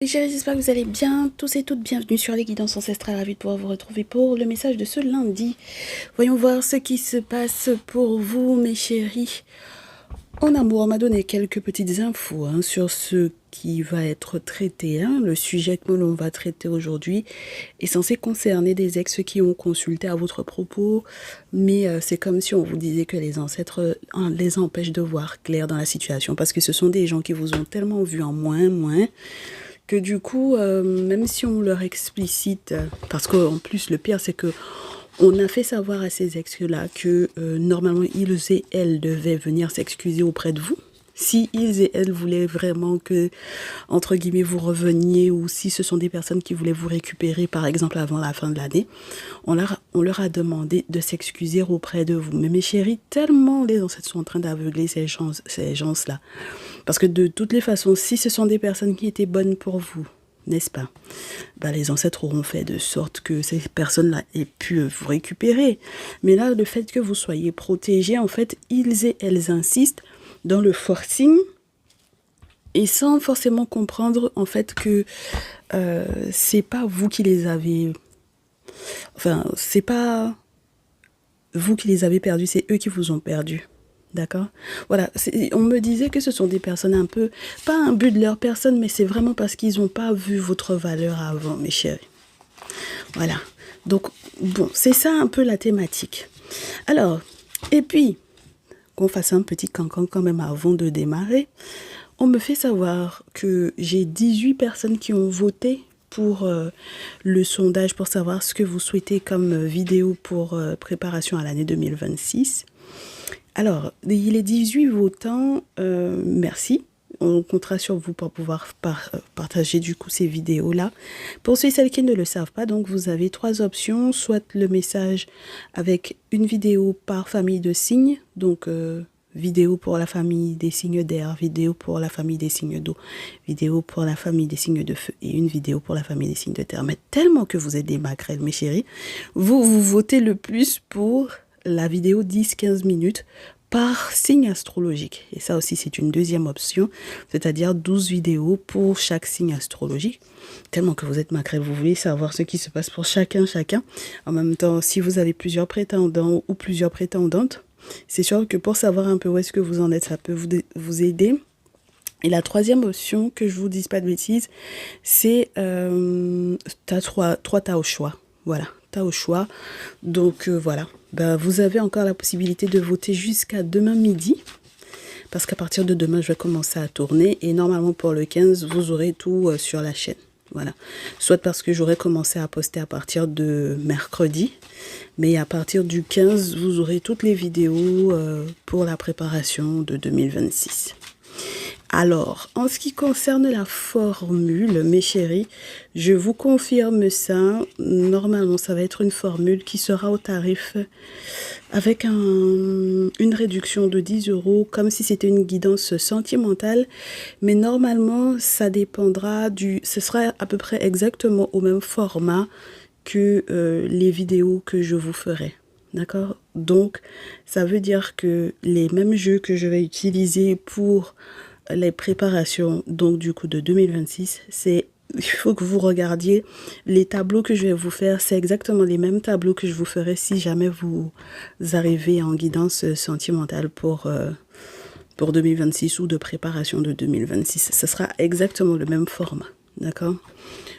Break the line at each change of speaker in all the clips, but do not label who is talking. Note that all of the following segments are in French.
Les chéris, j'espère que vous allez bien, tous et toutes bienvenue sur les guidances ancestrales, ravi de pouvoir vous retrouver pour le message de ce lundi. Voyons voir ce qui se passe pour vous, mes chéris. En amour, on m'a donné quelques petites infos sur ce qui va être traité. Le sujet que l'on va traiter aujourd'hui est censé concerner des ex qui ont consulté à votre propos, mais c'est comme si on vous disait que les ancêtres les empêchent de voir clair dans la situation, parce que ce sont des gens qui vous ont tellement vu en moins, que du coup, même si on leur explicite, parce qu'en plus le pire c'est que on a fait savoir à ces ex-là que normalement ils et elles devaient venir s'excuser auprès de vous. Si ils et elles voulaient vraiment que, entre guillemets, vous reveniez, ou si ce sont des personnes qui voulaient vous récupérer, par exemple, avant la fin de l'année, on leur a demandé de s'excuser auprès de vous. Mais mes chéris, tellement les ancêtres sont en train d'aveugler ces gens-là. Parce que de toutes les façons, si ce sont des personnes qui étaient bonnes pour vous, n'est-ce pas? Les ancêtres auront fait de sorte que ces personnes-là aient pu vous récupérer. Mais là, le fait que vous soyez protégés, en fait, ils et elles insistent dans le forcing et sans forcément comprendre, en fait, que c'est pas vous qui les avez... Enfin, c'est pas vous qui les avez perdus, c'est eux qui vous ont perdus. D'accord? Voilà, on me disait que ce sont des personnes un peu, pas un but de leur personne, mais c'est vraiment parce qu'ils n'ont pas vu votre valeur avant, mes chéris. Voilà, donc bon, c'est ça un peu la thématique. Alors, et puis, qu'on fasse un petit cancan quand même avant de démarrer, on me fait savoir que j'ai 18 personnes qui ont voté pour le sondage pour savoir ce que vous souhaitez comme vidéo pour préparation à l'année 2026. Alors, les 18 votants, merci. On comptera sur vous pour pouvoir partager du coup ces vidéos-là. Pour ceux et celles qui ne le savent pas, donc vous avez 3 options. Soit le message avec une vidéo par famille de signes. Donc, vidéo pour la famille des signes d'air, vidéo pour la famille des signes d'eau, vidéo pour la famille des signes de feu et une vidéo pour la famille des signes de terre. Mais tellement que vous êtes des maquerelles, mes chéris, vous votez le plus pour la vidéo 10-15 minutes par signe astrologique. Et ça aussi, c'est une deuxième option, c'est-à-dire 12 vidéos pour chaque signe astrologique. Tellement que vous êtes maquerelle, vous voulez savoir ce qui se passe pour chacun. En même temps, si vous avez plusieurs prétendants ou plusieurs prétendantes, c'est sûr que pour savoir un peu où est-ce que vous en êtes, ça peut vous aider. Et la troisième option, que je vous dise pas de bêtises, c'est t'as au choix. Voilà, t'as au choix. Donc voilà, vous avez encore la possibilité de voter jusqu'à demain midi. Parce qu'à partir de demain, je vais commencer à tourner. Et normalement, pour le 15, vous aurez tout sur la chaîne. Voilà. Soit parce que j'aurai commencé à poster à partir de mercredi. Mais à partir du 15, vous aurez toutes les vidéos pour la préparation de 2026. Alors, en ce qui concerne la formule, mes chéris, je vous confirme ça. Normalement, ça va être une formule qui sera au tarif avec une réduction de 10 €, comme si c'était une guidance sentimentale. Mais normalement, ça dépendra ce sera à peu près exactement au même format que les vidéos que je vous ferai. D'accord? Donc, ça veut dire que les mêmes jeux que je vais utiliser pour les préparations, donc du coup de 2026, il faut que vous regardiez les tableaux que je vais vous faire. C'est exactement les mêmes tableaux que je vous ferai si jamais vous arrivez en guidance sentimentale pour 2026 ou de préparation de 2026. Ce sera exactement le même format. D'accord?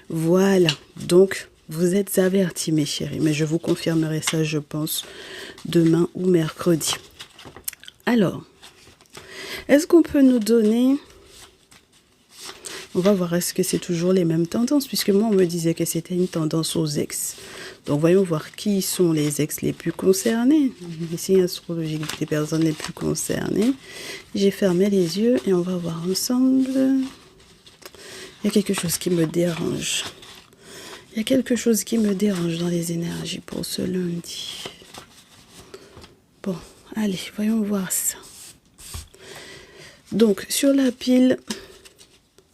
Voilà. Donc, vous êtes avertis, mes chéris. Mais je vous confirmerai ça, je pense, demain ou mercredi. Alors, est-ce qu'on peut nous donner... On va voir, est-ce que c'est toujours les mêmes tendances, puisque moi, on me disait que c'était une tendance aux ex. Donc, voyons voir qui sont les ex les plus concernés. Les signes astrologiques des personnes les plus concernées. J'ai fermé les yeux et on va voir ensemble. Il y a quelque chose qui me dérange. Il y a quelque chose qui me dérange dans les énergies pour ce lundi. Bon, allez, voyons voir ça. Donc, sur la pile...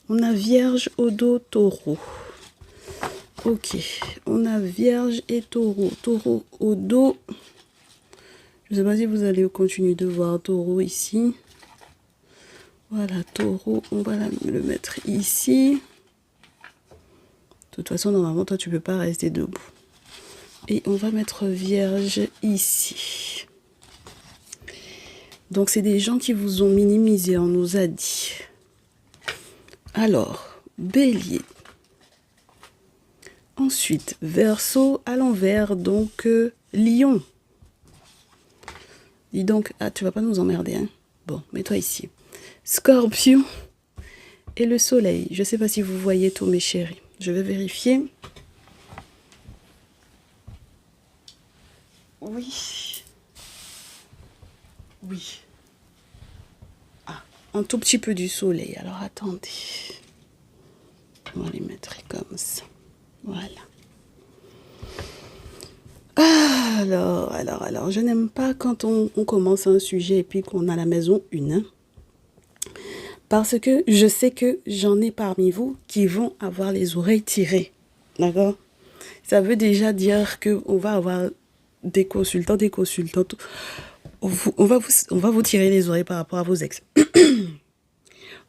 on a Vierge au dos, Taureau. Ok, on a Vierge et Taureau. Taureau au dos. Je ne sais pas si vous allez continuer de voir Taureau ici. Voilà, Taureau, on va le mettre ici. toute façon, normalement, toi, tu peux pas rester debout. Et on va mettre Vierge ici. Donc, c'est des gens qui vous ont minimisé, on nous a dit. Alors, Bélier. Ensuite, Verseau à l'envers, donc Lion. Dis donc, ah, tu vas pas nous emmerder, hein. Bon, mets-toi ici. Scorpion et le Soleil. Je ne sais pas si vous voyez tous mes chéris. Je vais vérifier. Oui. Oui. Ah, un tout petit peu du Soleil. Alors, attendez. On va les mettre comme ça. Voilà. Alors, je n'aime pas quand on commence un sujet et puis qu'on a la maison une. Hein. Parce que je sais que j'en ai parmi vous qui vont avoir les oreilles tirées. D'accord? Ça veut déjà dire qu'on va avoir des consultants, des consultantes. On va vous tirer les oreilles par rapport à vos ex.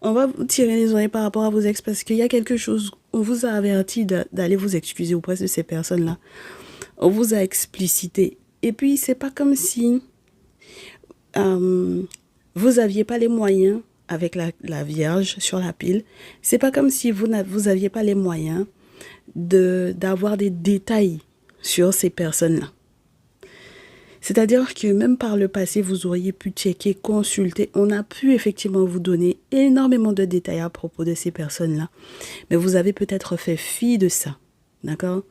On va vous tirer les oreilles par rapport à vos ex parce qu'il y a quelque chose. On vous a averti d'aller vous excuser auprès de ces personnes-là. On vous a explicité. Et puis, c'est pas comme si vous aviez pas les moyens avec la Vierge sur la pile. C'est pas comme si vous aviez pas les moyens d'avoir des détails sur ces personnes-là. C'est-à-dire que même par le passé, vous auriez pu checker, consulter. On a pu effectivement vous donner énormément de détails à propos de ces personnes-là. Mais vous avez peut-être fait fi de ça. D'accord?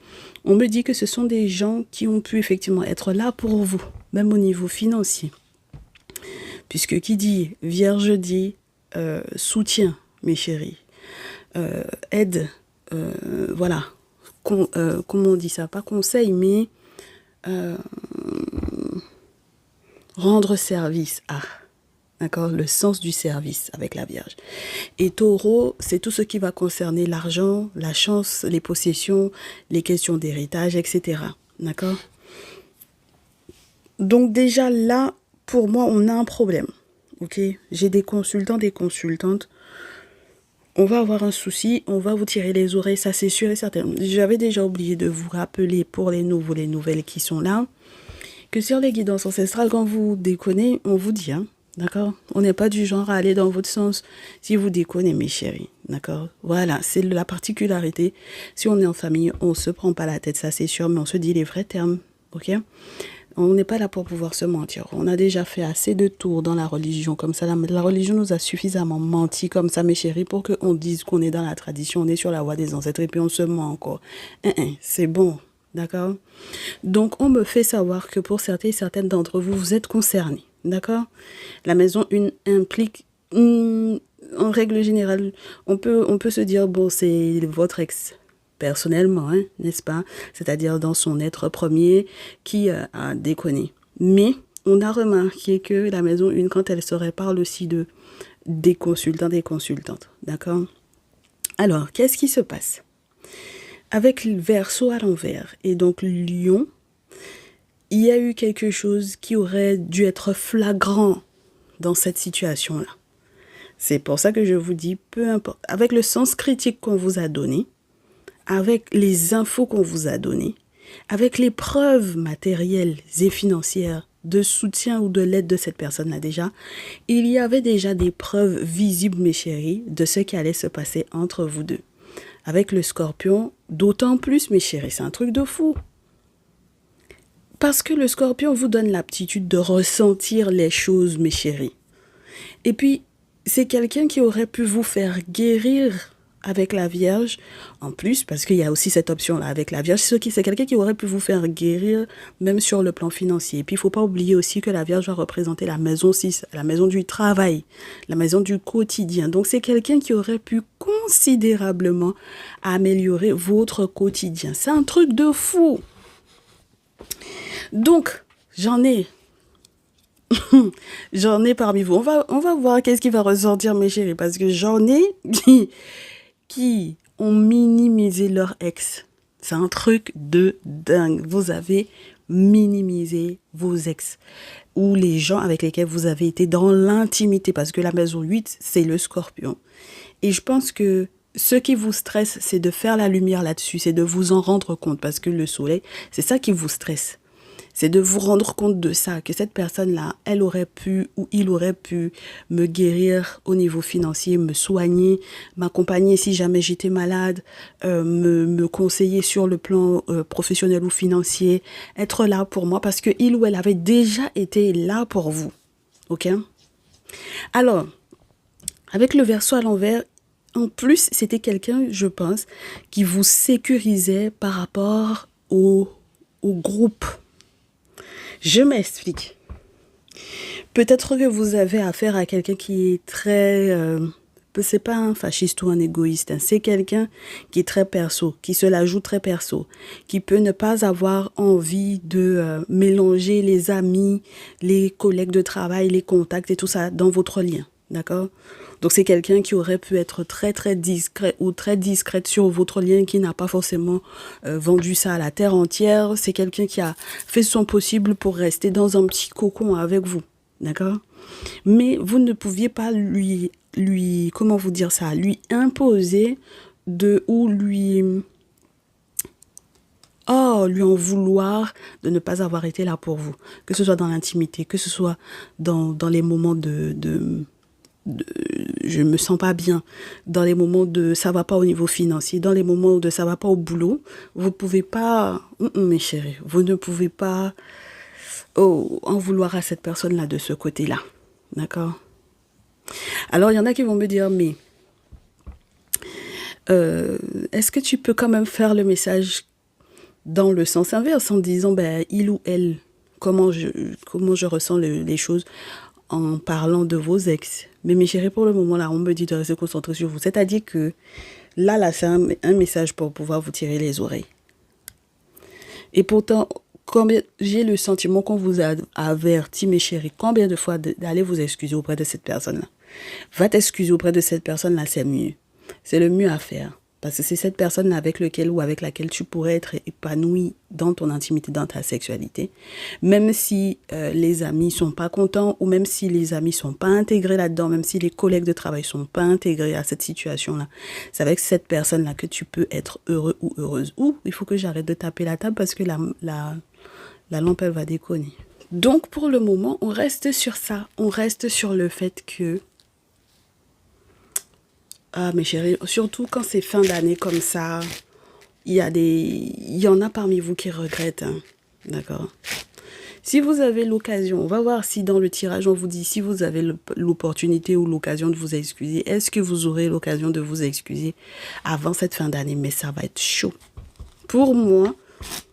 On me dit que ce sont des gens qui ont pu effectivement être là pour vous, même au niveau financier. Puisque qui dit Vierge dit soutien, mes chéris, aide, voilà. Comment on dit ça? Pas conseil, mais rendre service. Ah, d'accord, le sens du service avec la Vierge. Et Taureau, c'est tout ce qui va concerner l'argent, la chance, les possessions, les questions d'héritage, etc. D'accord? Donc déjà là, pour moi, on a un problème. Ok? J'ai des consultants, des consultantes. On va avoir un souci, on va vous tirer les oreilles, ça c'est sûr et certain. J'avais déjà oublié de vous rappeler pour les nouveaux, les nouvelles qui sont là, que sur les guidances ancestrales, quand vous déconnez, on vous dit, hein, d'accord? On n'est pas du genre à aller dans votre sens si vous déconnez, mes chéris, d'accord? Voilà, c'est la particularité. Si on est en famille, on ne se prend pas la tête, ça c'est sûr, mais on se dit les vrais termes, ok? On n'est pas là pour pouvoir se mentir. On a déjà fait assez de tours dans la religion comme ça. La religion nous a suffisamment menti comme ça, mes chéris, pour qu'on dise qu'on est dans la tradition, on est sur la voie des ancêtres et puis on se ment encore. C'est bon, d'accord? Donc, on me fait savoir que pour certaines d'entre vous, vous êtes concernés, d'accord? La maison 1 implique, en règle générale, on peut se dire, bon, c'est votre ex. Personnellement, hein, n'est-ce pas? C'est-à-dire dans son être premier qui a déconné. Mais on a remarqué que la maison 1, quand elle se parle aussi des consultants, des consultantes. D'accord? Alors, qu'est-ce qui se passe? Avec le Verseau à l'envers et donc Lion, il y a eu quelque chose qui aurait dû être flagrant dans cette situation-là. C'est pour ça que je vous dis, peu importe, avec le sens critique qu'on vous a donné, avec les infos qu'on vous a données, avec les preuves matérielles et financières de soutien ou de l'aide de cette personne-là déjà, il y avait déjà des preuves visibles, mes chéris, de ce qui allait se passer entre vous deux. Avec le Scorpion, d'autant plus, mes chéris, c'est un truc de fou. Parce que le Scorpion vous donne l'aptitude de ressentir les choses, mes chéris. Et puis, c'est quelqu'un qui aurait pu vous faire guérir avec la Vierge, en plus, parce qu'il y a aussi cette option-là avec la Vierge, c'est quelqu'un qui aurait pu vous faire guérir, même sur le plan financier. Et puis, il ne faut pas oublier aussi que la Vierge va représenter la maison 6, la maison du travail, la maison du quotidien. Donc, c'est quelqu'un qui aurait pu considérablement améliorer votre quotidien. C'est un truc de fou. Donc, j'en ai parmi vous. On va voir qu'est-ce qui va ressortir, mes chéris, parce que j'en ai qui ont minimisé leur ex. C'est un truc de dingue. Vous avez minimisé vos ex ou les gens avec lesquels vous avez été dans l'intimité, parce que la maison 8, c'est le Scorpion. Et je pense que ce qui vous stresse, c'est de faire la lumière là-dessus, c'est de vous en rendre compte, parce que le soleil, c'est ça qui vous stresse. C'est de vous rendre compte de ça, que cette personne-là, elle aurait pu ou il aurait pu me guérir au niveau financier, me soigner, m'accompagner si jamais j'étais malade, me conseiller sur le plan professionnel ou financier, être là pour moi parce que il ou elle avait déjà été là pour vous. Ok? Alors, avec le verso à l'envers, en plus, c'était quelqu'un, je pense, qui vous sécurisait par rapport au groupe. Je m'explique. Peut-être que vous avez affaire à quelqu'un qui est très... c'est pas un fasciste ou un égoïste. Hein. C'est quelqu'un qui est très perso, qui se la joue très perso, qui peut ne pas avoir envie de mélanger les amis, les collègues de travail, les contacts et tout ça dans votre lien. D'accord? Donc c'est quelqu'un qui aurait pu être très très discret ou très discrète sur votre lien, qui n'a pas forcément vendu ça à la terre entière. C'est quelqu'un qui a fait son possible pour rester dans un petit cocon avec vous. D'accord? Mais vous ne pouviez pas lui comment vous dire ça, lui imposer lui en vouloir de ne pas avoir été là pour vous. Que ce soit dans l'intimité, que ce soit dans les moments de je me sens pas bien, dans les moments de ça va pas au niveau financier, dans les moments de ça va pas au boulot, vous pouvez pas, mes chéris, vous ne pouvez pas en vouloir à cette personne-là de ce côté-là. D'accord? Alors, il y en a qui vont me dire, mais est-ce que tu peux quand même faire le message dans le sens inverse en disant, ben, il ou elle, comment je ressens les choses en parlant de vos ex. Mais mes chéris, pour le moment, là, on me dit de rester concentré sur vous. C'est-à-dire que là, c'est un message pour pouvoir vous tirer les oreilles. Et pourtant, j'ai le sentiment qu'on vous a averti, mes chéris, combien de fois d'aller vous excuser auprès de cette personne-là. Va t'excuser auprès de cette personne-là, c'est mieux. C'est le mieux à faire. Parce que c'est cette personne avec laquelle ou avec laquelle tu pourrais être épanoui dans ton intimité, dans ta sexualité. Même si les amis sont pas contents ou même si les amis sont pas intégrés là-dedans, même si les collègues de travail sont pas intégrés à cette situation-là. C'est avec cette personne-là que tu peux être heureux ou heureuse. Ou il faut que j'arrête de taper la table parce que la lampe, elle va déconner. Donc, pour le moment, on reste sur ça. On reste sur le fait que ah, mes chéris, surtout quand c'est fin d'année comme ça, il y en a parmi vous qui regrettent, hein. D'accord? Si vous avez l'occasion, on va voir si dans le tirage on vous dit si vous avez l'opportunité ou l'occasion de vous excuser, est-ce que vous aurez l'occasion de vous excuser avant cette fin d'année? Mais ça va être chaud. Pour moi,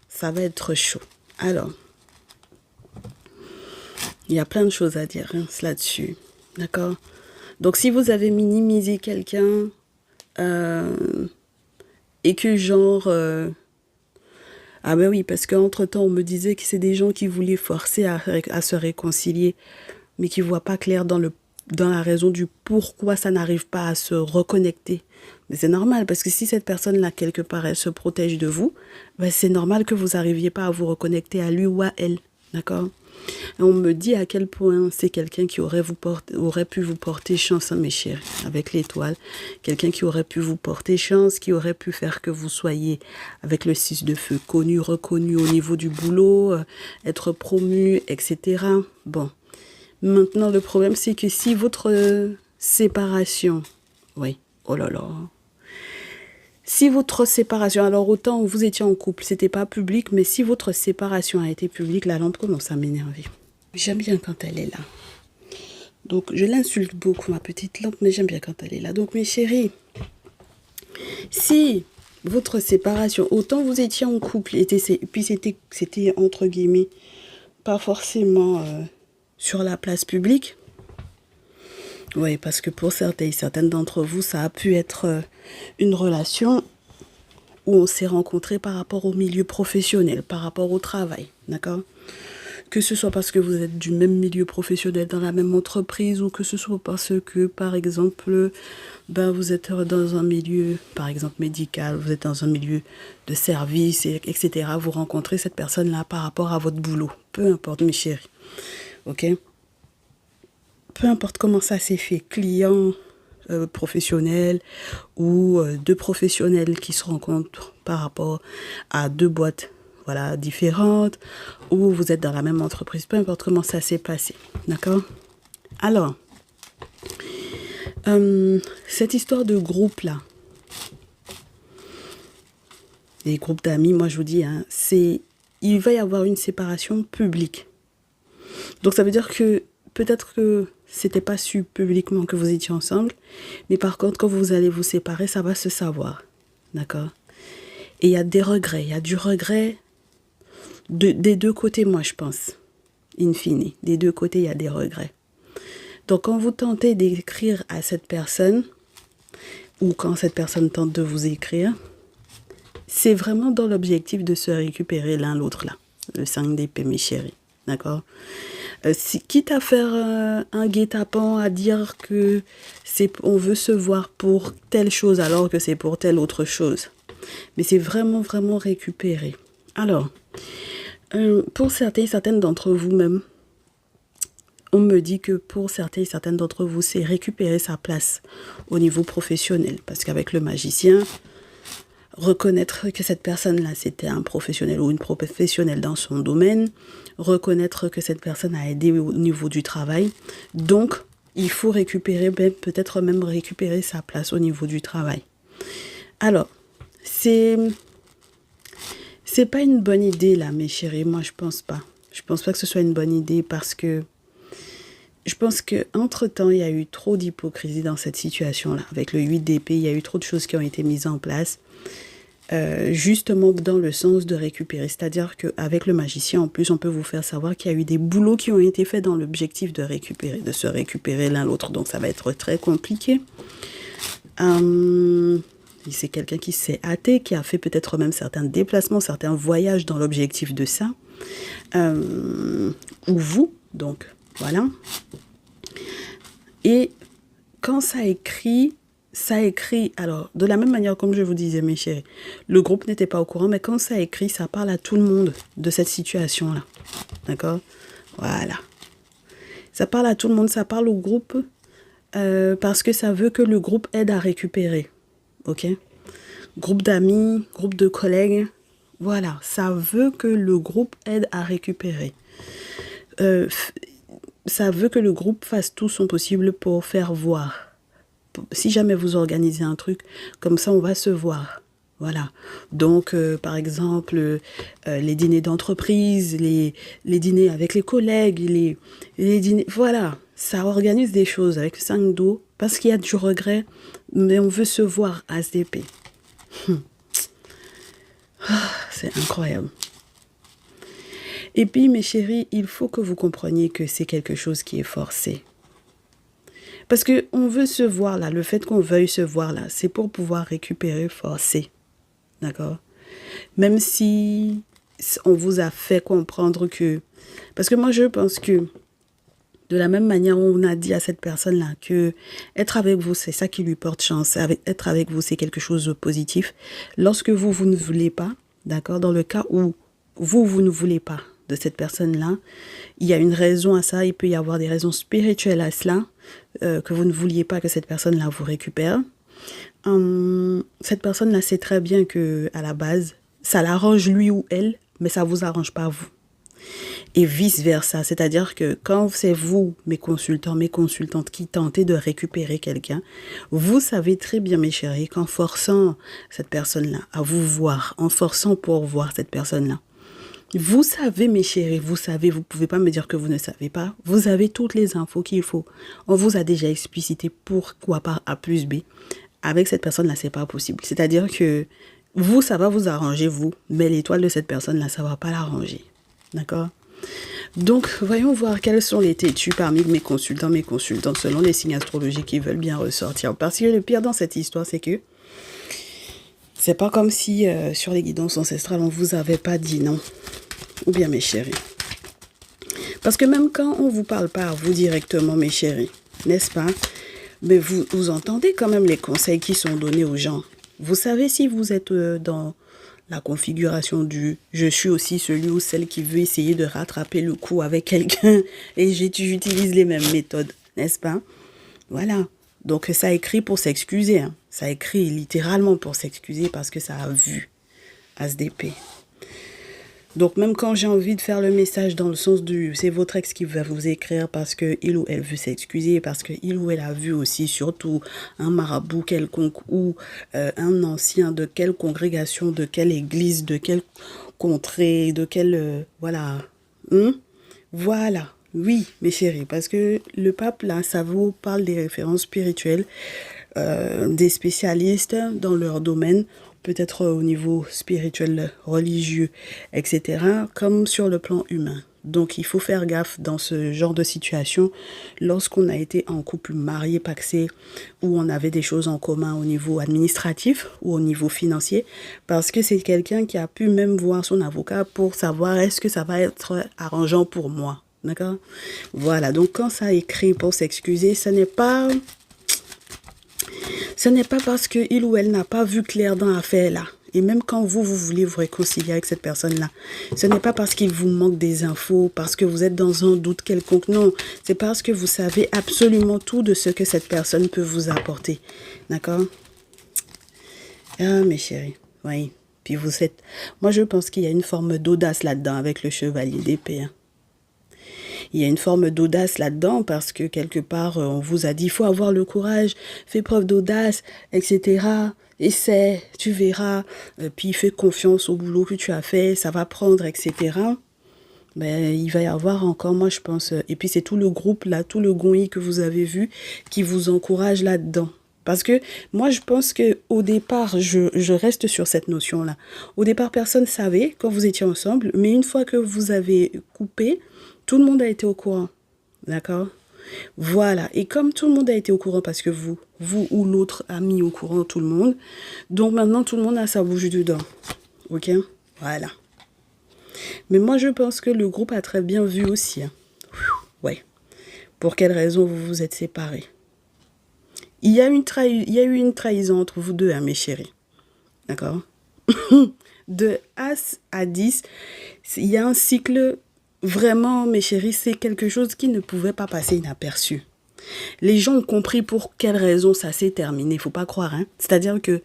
ça va être chaud. Alors, il y a plein de choses à dire là-dessus. D'accord? Donc, si vous avez minimisé quelqu'un et que genre... ah ben oui, parce qu'entre-temps, on me disait que c'est des gens qui voulaient forcer à se réconcilier, mais qui ne voient pas clair dans la raison du pourquoi ça n'arrive pas à se reconnecter. Mais c'est normal, parce que si cette personne-là, quelque part, elle se protège de vous, ben c'est normal que vous n'arriviez pas à vous reconnecter à lui ou à elle. D'accord? Et on me dit à quel point c'est quelqu'un qui aurait pu vous porter chance, hein, mes chéris, avec l'étoile. Quelqu'un qui aurait pu vous porter chance, qui aurait pu faire que vous soyez, avec le 6 de feu, connu, reconnu au niveau du boulot, être promu, etc. Bon, maintenant le problème c'est que si votre séparation, oui, oh là là, si votre séparation, alors autant vous étiez en couple, c'était pas public, mais si votre séparation a été publique, la lampe commence à m'énerver. J'aime bien quand elle est là. Donc, je l'insulte beaucoup, ma petite lampe, mais j'aime bien quand elle est là. Donc, mes chéris, si votre séparation, autant vous étiez en couple, et puis c'était entre guillemets, pas forcément sur la place publique. Oui, parce que pour certaines d'entre vous, ça a pu être une relation où on s'est rencontrés par rapport au milieu professionnel, par rapport au travail, d'accord? Que ce soit parce que vous êtes du même milieu professionnel dans la même entreprise ou que ce soit parce que, par exemple, vous êtes dans un milieu, par exemple, médical, vous êtes dans un milieu de service, etc. Vous rencontrez cette personne-là par rapport à votre boulot. Peu importe, mes chéris. OK? Peu importe comment ça s'est fait, client, professionnels ou deux professionnels qui se rencontrent par rapport à deux boîtes, voilà, différentes, ou vous êtes dans la même entreprise, peu importe comment ça s'est passé, d'accord? Alors, cette histoire de groupe là, les groupes d'amis, moi je vous dis, hein, il va y avoir une séparation publique. Donc ça veut dire que peut-être que c'était pas su publiquement que vous étiez ensemble, mais par contre quand vous allez vous séparer, ça va se savoir, d'accord? Et il y a des regrets, il y a du regret des deux côtés, moi je pense, in fine, des deux côtés il y a des regrets. Donc quand vous tentez d'écrire à cette personne, ou quand cette personne tente de vous écrire, c'est vraiment dans l'objectif de se récupérer l'un l'autre là, le 5 d'épée mes chéris, d'accord? Quitte à faire un guet-apens, à dire que on veut se voir pour telle chose alors que c'est pour telle autre chose. Mais c'est vraiment, vraiment récupérer. Alors, pour certaines d'entre vous même, on me dit que pour certaines d'entre vous, c'est récupérer sa place au niveau professionnel. Parce qu'avec le magicien, reconnaître que cette personne-là, c'était un professionnel ou une professionnelle dans son domaine, reconnaître que cette personne a aidé au niveau du travail. Donc, il faut récupérer, peut-être même récupérer sa place au niveau du travail. Alors, c'est pas une bonne idée là, mes chéris, moi je pense pas. Je pense pas que ce soit une bonne idée parce que je pense qu'entre-temps, il y a eu trop d'hypocrisie dans cette situation-là. Avec le 8 d'épée, il y a eu trop de choses qui ont été mises en place. Justement dans le sens de récupérer. C'est-à-dire qu'avec le magicien, en plus, on peut vous faire savoir qu'il y a eu des boulots qui ont été faits dans l'objectif de récupérer, de se récupérer l'un l'autre. Donc, ça va être très compliqué. C'est quelqu'un qui s'est hâté, qui a fait peut-être même certains déplacements, certains voyages dans l'objectif de ça. Ou vous, donc, voilà. Et quand ça écrit, alors, de la même manière comme je vous disais, mes chéris, le groupe n'était pas au courant, mais quand ça écrit, ça parle à tout le monde de cette situation-là. D'accord? Voilà. Ça parle à tout le monde, ça parle au groupe, parce que ça veut que le groupe aide à récupérer. Ok? Groupe d'amis, groupe de collègues, voilà, ça veut que le groupe aide à récupérer. Ça veut que le groupe fasse tout son possible pour faire voir. Si jamais vous organisez un truc, comme ça on va se voir. Voilà. Donc, par exemple, les dîners d'entreprise, les dîners avec les collègues, les dîners... Voilà, ça organise des choses avec 5 d'eau, parce qu'il y a du regret, mais on veut se voir à SDP. C'est incroyable. Et puis, mes chéris, il faut que vous compreniez que c'est quelque chose qui est forcé. Parce qu'on veut se voir là, le fait qu'on veuille se voir là, c'est pour pouvoir récupérer forcé. D'accord? Même si on vous a fait comprendre que... Parce que moi, je pense que de la même manière, on a dit à cette personne-là que être avec vous, c'est ça qui lui porte chance. Être avec vous, c'est quelque chose de positif. Lorsque vous ne voulez pas, d'accord? Dans le cas où vous ne voulez pas de cette personne-là, il y a une raison à ça. Il peut y avoir des raisons spirituelles à cela, que vous ne vouliez pas que cette personne-là vous récupère. Cette personne-là sait très bien que à la base, ça l'arrange lui ou elle, mais ça vous arrange pas vous. Et vice-versa, c'est-à-dire que quand c'est vous, mes consultants, mes consultantes, qui tentez de récupérer quelqu'un, vous savez très bien, mes chéris, qu'en forçant cette personne-là à vous voir, en forçant pour voir cette personne-là, vous savez, mes chéris, vous savez, vous ne pouvez pas me dire que vous ne savez pas, vous avez toutes les infos qu'il faut. On vous a déjà explicité pourquoi par A plus B. Avec cette personne-là, c'est pas possible. C'est-à-dire que vous, ça va vous arranger, vous, mais l'étoile de cette personne-là, ça va pas l'arranger. D'accord? Donc, voyons voir quels sont les têtus parmi mes consultants, mes consultantes, selon les signes astrologiques qui veulent bien ressortir. Parce que le pire dans cette histoire, c'est que c'est pas comme si sur les guidances ancestrales, on vous avait pas dit non. Ou bien, mes chéris. Parce que même quand on vous parle pas à vous directement, mes chéris, n'est-ce pas? Mais vous entendez quand même les conseils qui sont donnés aux gens. Vous savez si vous êtes dans la configuration du « je suis aussi celui ou celle qui veut essayer de rattraper le coup avec quelqu'un et j'utilise les mêmes méthodes », n'est-ce pas? Voilà. Donc ça écrit pour s'excuser. Hein. Ça écrit littéralement pour s'excuser parce que ça a vu As d'épée. Donc même quand j'ai envie de faire le message dans le sens du c'est votre ex qui va vous écrire parce que il ou elle veut s'excuser, parce que il ou elle a vu aussi surtout un marabout quelconque ou un ancien de quelle congrégation, de quelle église, de quelle contrée, de quelle voilà. Voilà, oui mes chéris, parce que le pape là, ça vous parle des références spirituelles, des spécialistes dans leur domaine, peut-être au niveau spirituel, religieux, etc., comme sur le plan humain. Donc il faut faire gaffe dans ce genre de situation lorsqu'on a été en couple marié, pacsé, où on avait des choses en commun au niveau administratif ou au niveau financier, parce que c'est quelqu'un qui a pu même voir son avocat pour savoir est-ce que ça va être arrangeant pour moi. D'accord? Voilà, donc quand ça écrit pour s'excuser, ce n'est pas parce qu'il ou elle n'a pas vu clair dans l'affaire là. Et même quand vous voulez vous réconcilier avec cette personne-là, ce n'est pas parce qu'il vous manque des infos, parce que vous êtes dans un doute quelconque. Non, c'est parce que vous savez absolument tout de ce que cette personne peut vous apporter. D'accord? Ah, mes chéris, oui. Puis vous êtes... Moi, je pense qu'il y a une forme d'audace là-dedans avec le chevalier d'épée. Hein. Il y a une forme d'audace là-dedans parce que quelque part, on vous a dit, il faut avoir le courage, fais preuve d'audace, etc. Essaie, tu verras, puis fais confiance au boulot que tu as fait, ça va prendre, etc. Ben, il va y avoir encore, moi je pense, et puis c'est tout le groupe là, tout le GOI que vous avez vu qui vous encourage là-dedans. Parce que moi, je pense qu'au départ, je reste sur cette notion-là. Au départ, personne ne savait quand vous étiez ensemble, mais une fois que vous avez coupé, tout le monde a été au courant. D'accord? Voilà. Et comme tout le monde a été au courant parce que vous ou l'autre a mis au courant tout le monde, donc maintenant, tout le monde a sa bouche dedans. OK? Voilà. Mais moi, je pense que le groupe a très bien vu aussi. Hein. Ouais. Pour quelle raison vous vous êtes séparés? Il y a eu une trahison entre vous deux, hein, mes chéris. D'accord? De As à 10, il y a un cycle, vraiment, mes chéris, c'est quelque chose qui ne pouvait pas passer inaperçu. Les gens ont compris pour quelle raison ça s'est terminé, il ne faut pas croire. Hein. C'est-à-dire que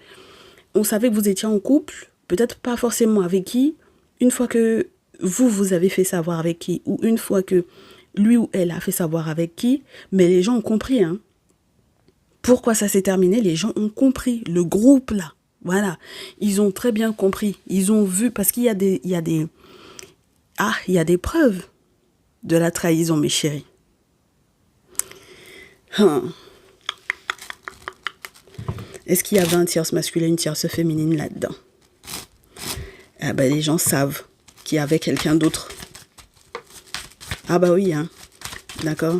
on savait que vous étiez en couple, peut-être pas forcément avec qui, une fois que vous avez fait savoir avec qui, ou une fois que lui ou elle a fait savoir avec qui, mais les gens ont compris, hein. Pourquoi ça s'est terminé? Les gens ont compris. Le groupe, là, voilà. Ils ont très bien compris. Ils ont vu, parce qu'il y a des preuves de la trahison, mes chéris. Est-ce qu'il y avait un tierce masculin, une tierce féminine là-dedans? Ah ben, les gens savent qu'il y avait quelqu'un d'autre. Ah bah oui, hein. D'accord?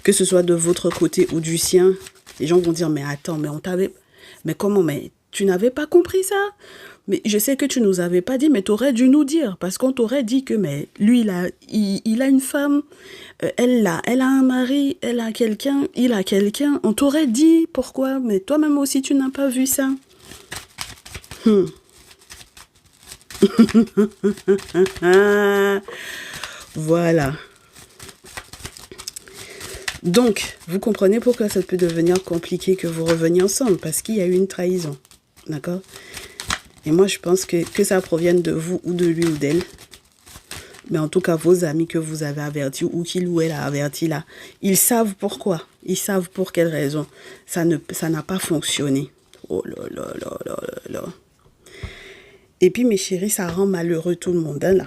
Que ce soit de votre côté ou du sien, les gens vont dire, mais attends, mais on t'avait... Mais comment? Mais tu n'avais pas compris ça? Mais je sais que tu nous avais pas dit, mais tu aurais dû nous dire. Parce qu'on t'aurait dit que, mais lui, il a une femme, elle a un mari, elle a quelqu'un, il a quelqu'un. On t'aurait dit pourquoi, mais toi-même aussi, tu n'as pas vu ça. Voilà. Donc, vous comprenez pourquoi ça peut devenir compliqué que vous reveniez ensemble, parce qu'il y a eu une trahison, d'accord? Et moi, je pense que ça provienne de vous ou de lui ou d'elle, mais en tout cas, vos amis que vous avez avertis ou qu'il ou elle a averti là, ils savent pourquoi, ils savent pour quelle raison ça n'a pas fonctionné. Oh là là là là là là. Et puis, mes chéris, ça rend malheureux tout le monde, hein, là.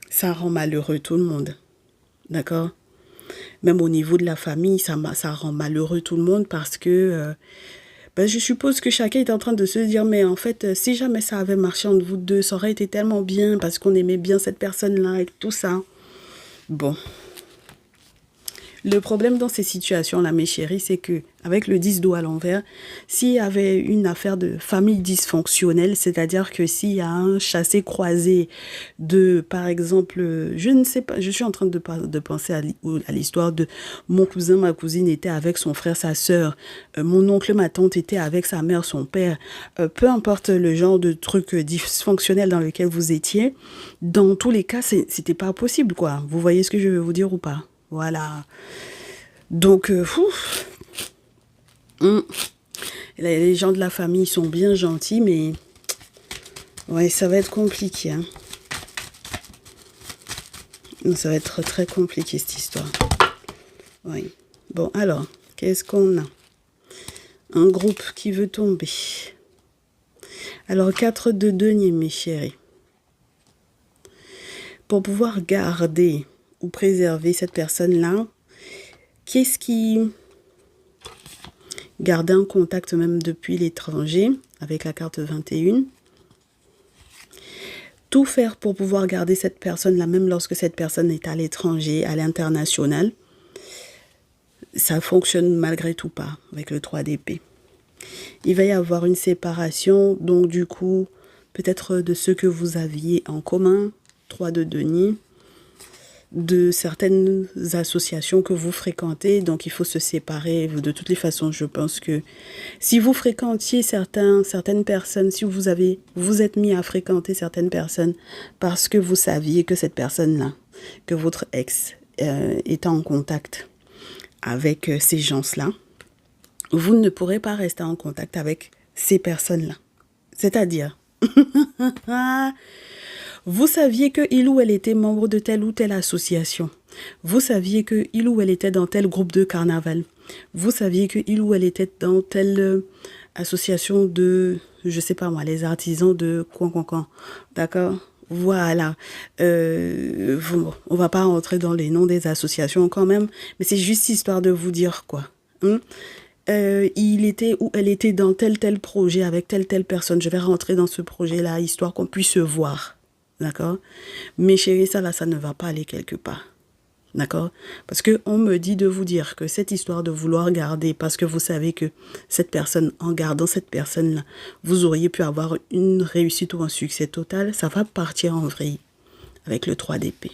Ça rend malheureux tout le monde. D'accord? Même au niveau de la famille, ça rend malheureux tout le monde parce que je suppose que chacun est en train de se dire, mais en fait, si jamais ça avait marché entre vous deux, ça aurait été tellement bien parce qu'on aimait bien cette personne-là et tout ça. Bon. Le problème dans ces situations-là, mes chéris, c'est que avec le 10 d'eau à l'envers, s'il y avait une affaire de famille dysfonctionnelle, c'est-à-dire que s'il y a un chassé-croisé de, par exemple, je ne sais pas, je suis en train de penser à l'histoire de mon cousin, ma cousine était avec son frère, sa sœur, mon oncle, ma tante était avec sa mère, son père, peu importe le genre de truc dysfonctionnel dans lequel vous étiez, dans tous les cas, c'était pas possible, quoi. Vous voyez ce que je veux vous dire ou pas? Voilà. Donc, les gens de la famille sont bien gentils, mais ouais, ça va être compliqué. Hein. Ça va être très compliqué, cette histoire. Oui. Bon, alors, qu'est-ce qu'on a? Un groupe qui veut tomber. Alors, 4 de denier, mes chéris. Pour pouvoir garder ou préserver cette personne-là, qu'est-ce qui... Garder un contact même depuis l'étranger, avec la carte 21. Tout faire pour pouvoir garder cette personne-là, même lorsque cette personne est à l'étranger, à l'international. Ça fonctionne malgré tout pas, avec le 3 d'épée. Il va y avoir une séparation, donc du coup, peut-être de ce que vous aviez en commun, 3 de denier, de certaines associations que vous fréquentez, donc il faut se séparer. De toutes les façons, je pense que si vous fréquentiez certaines personnes, si vous êtes mis à fréquenter certaines personnes parce que vous saviez que cette personne-là, que votre ex est en contact avec ces gens-là, vous ne pourrez pas rester en contact avec ces personnes-là. C'est-à-dire, vous saviez que il ou elle était membre de telle ou telle association. Vous saviez que il ou elle était dans tel groupe de carnaval. Vous saviez que il ou elle était dans telle association de, je sais pas moi, les artisans de coin. D'accord? Voilà. On va pas rentrer dans les noms des associations quand même, mais c'est juste histoire de vous dire quoi. Il était ou elle était dans tel projet avec telle personne. Je vais rentrer dans ce projet-là, histoire qu'on puisse se voir. D'accord? Mais chérie, ça là, ça ne va pas aller quelque part. D'accord? Parce qu'on me dit de vous dire que cette histoire de vouloir garder, parce que vous savez que cette personne, en gardant cette personne-là, vous auriez pu avoir une réussite ou un succès total, ça va partir en vrille avec le 3 d'épée.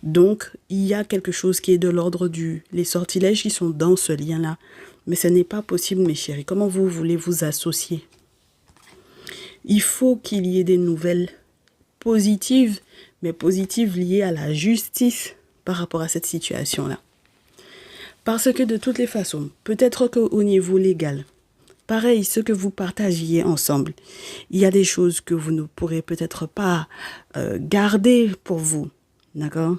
Donc, il y a quelque chose qui est de l'ordre les sortilèges qui sont dans ce lien-là. Mais ce n'est pas possible, mes chéris. Comment vous voulez vous associer? Il faut qu'il y ait des nouvelles positives, mais positives liées à la justice par rapport à cette situation-là. Parce que de toutes les façons, peut-être qu'au niveau légal, pareil, ce que vous partagiez ensemble, il y a des choses que vous ne pourrez peut-être pas garder pour vous. D'accord?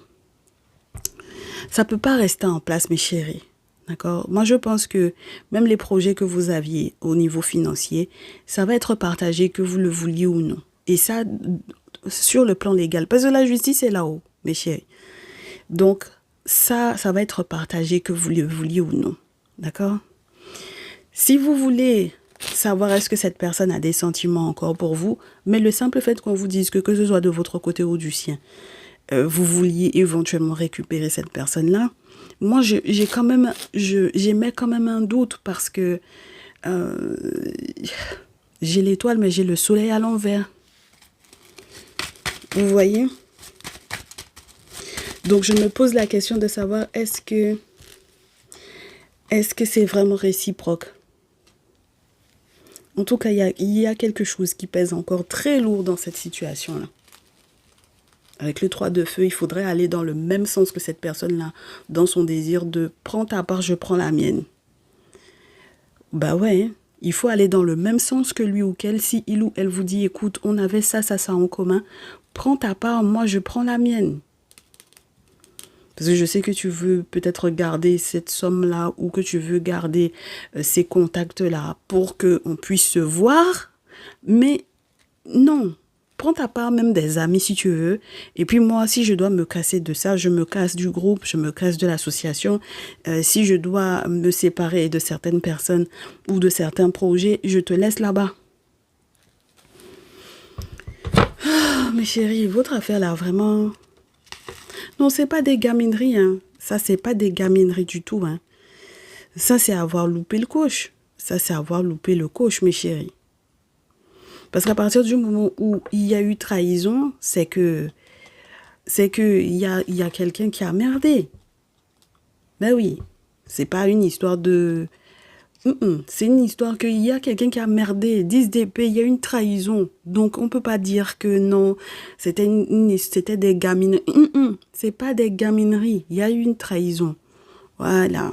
Ça ne peut pas rester en place, mes chéris. D'accord? Moi, je pense que même les projets que vous aviez au niveau financier, ça va être partagé, que vous le vouliez ou non. Et ça, sur le plan légal. Parce que la justice est là-haut, mes chéris. Donc, ça va être partagé, que vous le vouliez ou non. D'accord? Si vous voulez savoir est-ce que cette personne a des sentiments encore pour vous, mais le simple fait qu'on vous dise que ce soit de votre côté ou du sien, vous vouliez éventuellement récupérer cette personne-là, moi, j'émets quand même un doute parce que j'ai l'étoile, mais j'ai le soleil à l'envers. Vous voyez? Donc, je me pose la question de savoir est-ce que c'est vraiment réciproque? En tout cas, il y a quelque chose qui pèse encore très lourd dans cette situation-là. Avec le 3 de feu, il faudrait aller dans le même sens que cette personne-là, dans son désir de « prends ta part, je prends la mienne ». Bah ouais, il faut aller dans le même sens que lui ou qu'elle. Si il ou elle vous dit « écoute, on avait ça en commun, prends ta part, moi je prends la mienne ». Parce que je sais que tu veux peut-être garder cette somme-là ou que tu veux garder ces contacts-là pour qu'on puisse se voir, mais non. Prends ta part même des amis si tu veux. Et puis moi, si je dois me casser de ça, je me casse du groupe, je me casse de l'association. Si je dois me séparer de certaines personnes ou de certains projets, je te laisse là-bas. Oh, mes chéris, votre affaire là, vraiment... Non, c'est pas des gamineries, hein. Ça, c'est pas des gamineries du tout, hein. Ça, c'est avoir loupé le coche. Ça, c'est avoir loupé le coche, mes chéris. Parce qu'à partir du moment où il y a eu trahison, c'est que il y a quelqu'un qui a merdé. Ben oui, c'est pas une histoire de C'est une histoire qu'il y a quelqu'un qui a merdé, 10 d'épée, il y a une trahison. Donc, on ne peut pas dire que non, c'était des gamineries. C'est pas des gamineries, il y a eu une trahison. Voilà.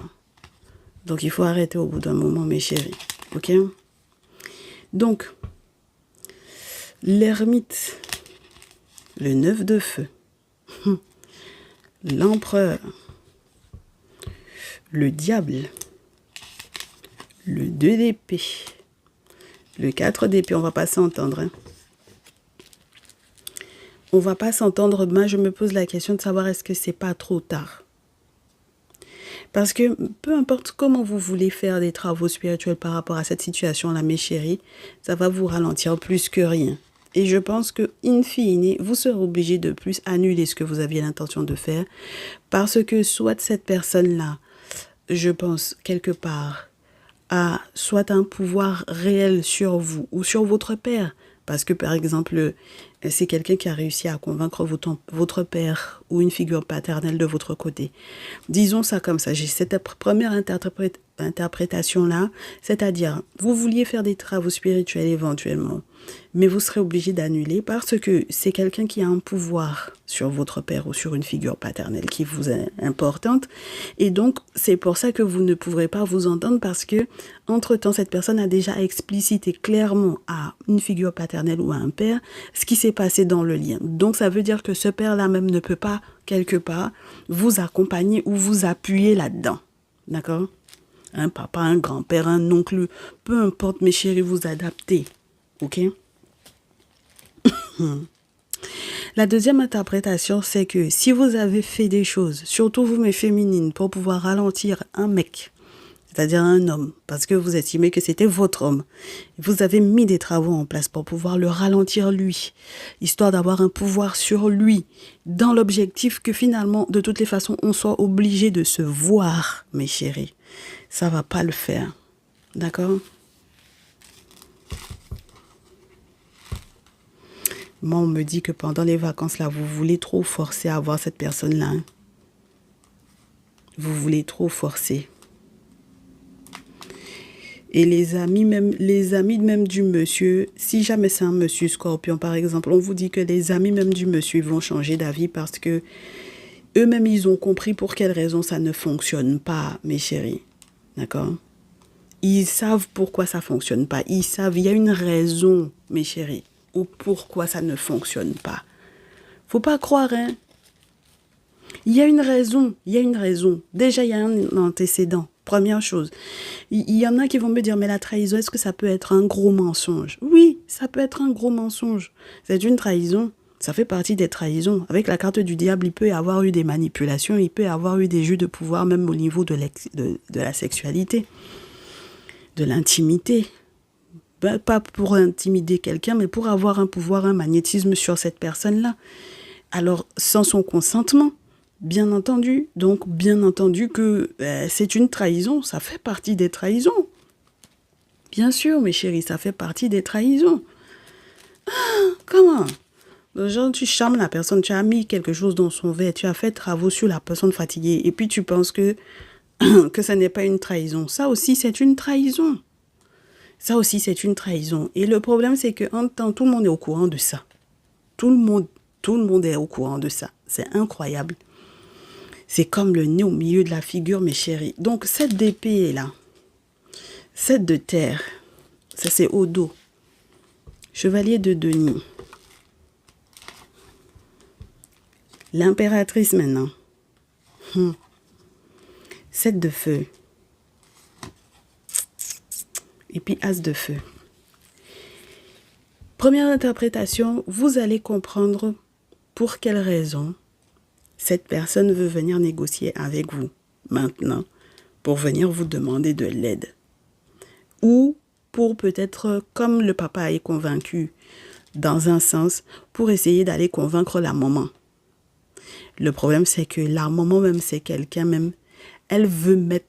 Donc, il faut arrêter au bout d'un moment, mes chéris. Ok? Donc, l'ermite, le 9 de feu, l'empereur, le diable, le 2 d'épée, le 4 d'épée, on va pas s'entendre. Hein. On va pas s'entendre. Moi, je me pose la question de savoir est-ce que c'est pas trop tard. Parce que peu importe comment vous voulez faire des travaux spirituels par rapport à cette situation-là, mes chéris, ça va vous ralentir plus que rien. Et je pense que, in fine, vous serez obligé de plus annuler ce que vous aviez l'intention de faire. Parce que soit cette personne-là, je pense, quelque part, a soit un pouvoir réel sur vous ou sur votre père. Parce que, par exemple, c'est quelqu'un qui a réussi à convaincre votre père ou une figure paternelle de votre côté. Disons ça comme ça. J'ai cette première interprétation-là, c'est-à-dire, vous vouliez faire des travaux spirituels éventuellement, mais vous serez obligé d'annuler parce que c'est quelqu'un qui a un pouvoir sur votre père ou sur une figure paternelle qui vous est importante. Et donc, c'est pour ça que vous ne pourrez pas vous entendre parce que, entre-temps, cette personne a déjà explicité clairement à une figure paternelle ou à un père ce qui s'est passé dans le lien. Donc, ça veut dire que ce père-là même ne peut pas, quelque part, vous accompagner ou vous appuyer là-dedans. D'accord? Un papa, un grand-père, un oncle, peu importe, mes chéris, vous adaptez. Ok? La deuxième interprétation, c'est que si vous avez fait des choses, surtout vous mes féminines, pour pouvoir ralentir un mec, c'est-à-dire un homme, parce que vous estimez que c'était votre homme, vous avez mis des travaux en place pour pouvoir le ralentir lui, histoire d'avoir un pouvoir sur lui, dans l'objectif que finalement, de toutes les façons, on soit obligé de se voir, mes chéris. Ça va pas le faire. D'accord? Moi, on me dit que pendant les vacances, là, vous voulez trop forcer à voir cette personne-là. Hein? Vous voulez trop forcer. Et les amis même du monsieur, si jamais c'est un monsieur scorpion, par exemple, on vous dit que les amis même du monsieur vont changer d'avis parce que eux-mêmes, ils ont compris pour quelle raison ça ne fonctionne pas, mes chéris. D'accord? Ils savent pourquoi ça ne fonctionne pas. Ils savent, il y a une raison, mes chéris, ou pourquoi ça ne fonctionne pas. Faut pas croire, hein. Il y a une raison, Déjà, il y a un antécédent. Première chose. Il y en a qui vont me dire, mais la trahison, est-ce que ça peut être un gros mensonge? Oui, ça peut être un gros mensonge. C'est une trahison. Ça fait partie des trahisons. Avec la carte du diable, il peut y avoir eu des manipulations, il peut y avoir eu des jeux de pouvoir, même au niveau de la sexualité, de l'intimité. Pas pour intimider quelqu'un, mais pour avoir un pouvoir, un magnétisme sur cette personne-là. Alors, sans son consentement, bien entendu. Donc, bien entendu que c'est une trahison. Ça fait partie des trahisons. Bien sûr, mes chéris, ça fait partie des trahisons. Ah, comment? Genre, tu charmes la personne, tu as mis quelque chose dans son verre, tu as fait travaux sur la personne fatiguée, et puis tu penses que ça n'est pas une trahison. Ça aussi, c'est une trahison. Ça aussi, c'est une trahison. Et le problème, c'est que en temps, tout le monde est au courant de ça. Tout le monde est au courant de ça. C'est incroyable. C'est comme le nez au milieu de la figure, mes chéris. Donc, cette d'épée est là. Cette de terre, ça c'est au dos. Chevalier de Denis. L'impératrice maintenant. 7 de feu. Et puis as de feu. Première interprétation, vous allez comprendre pour quelle raison cette personne veut venir négocier avec vous maintenant pour venir vous demander de l'aide. Ou pour peut-être, comme le papa est convaincu, dans un sens, pour essayer d'aller convaincre la maman. Le problème, c'est que la maman même, c'est quelqu'un même, elle veut mettre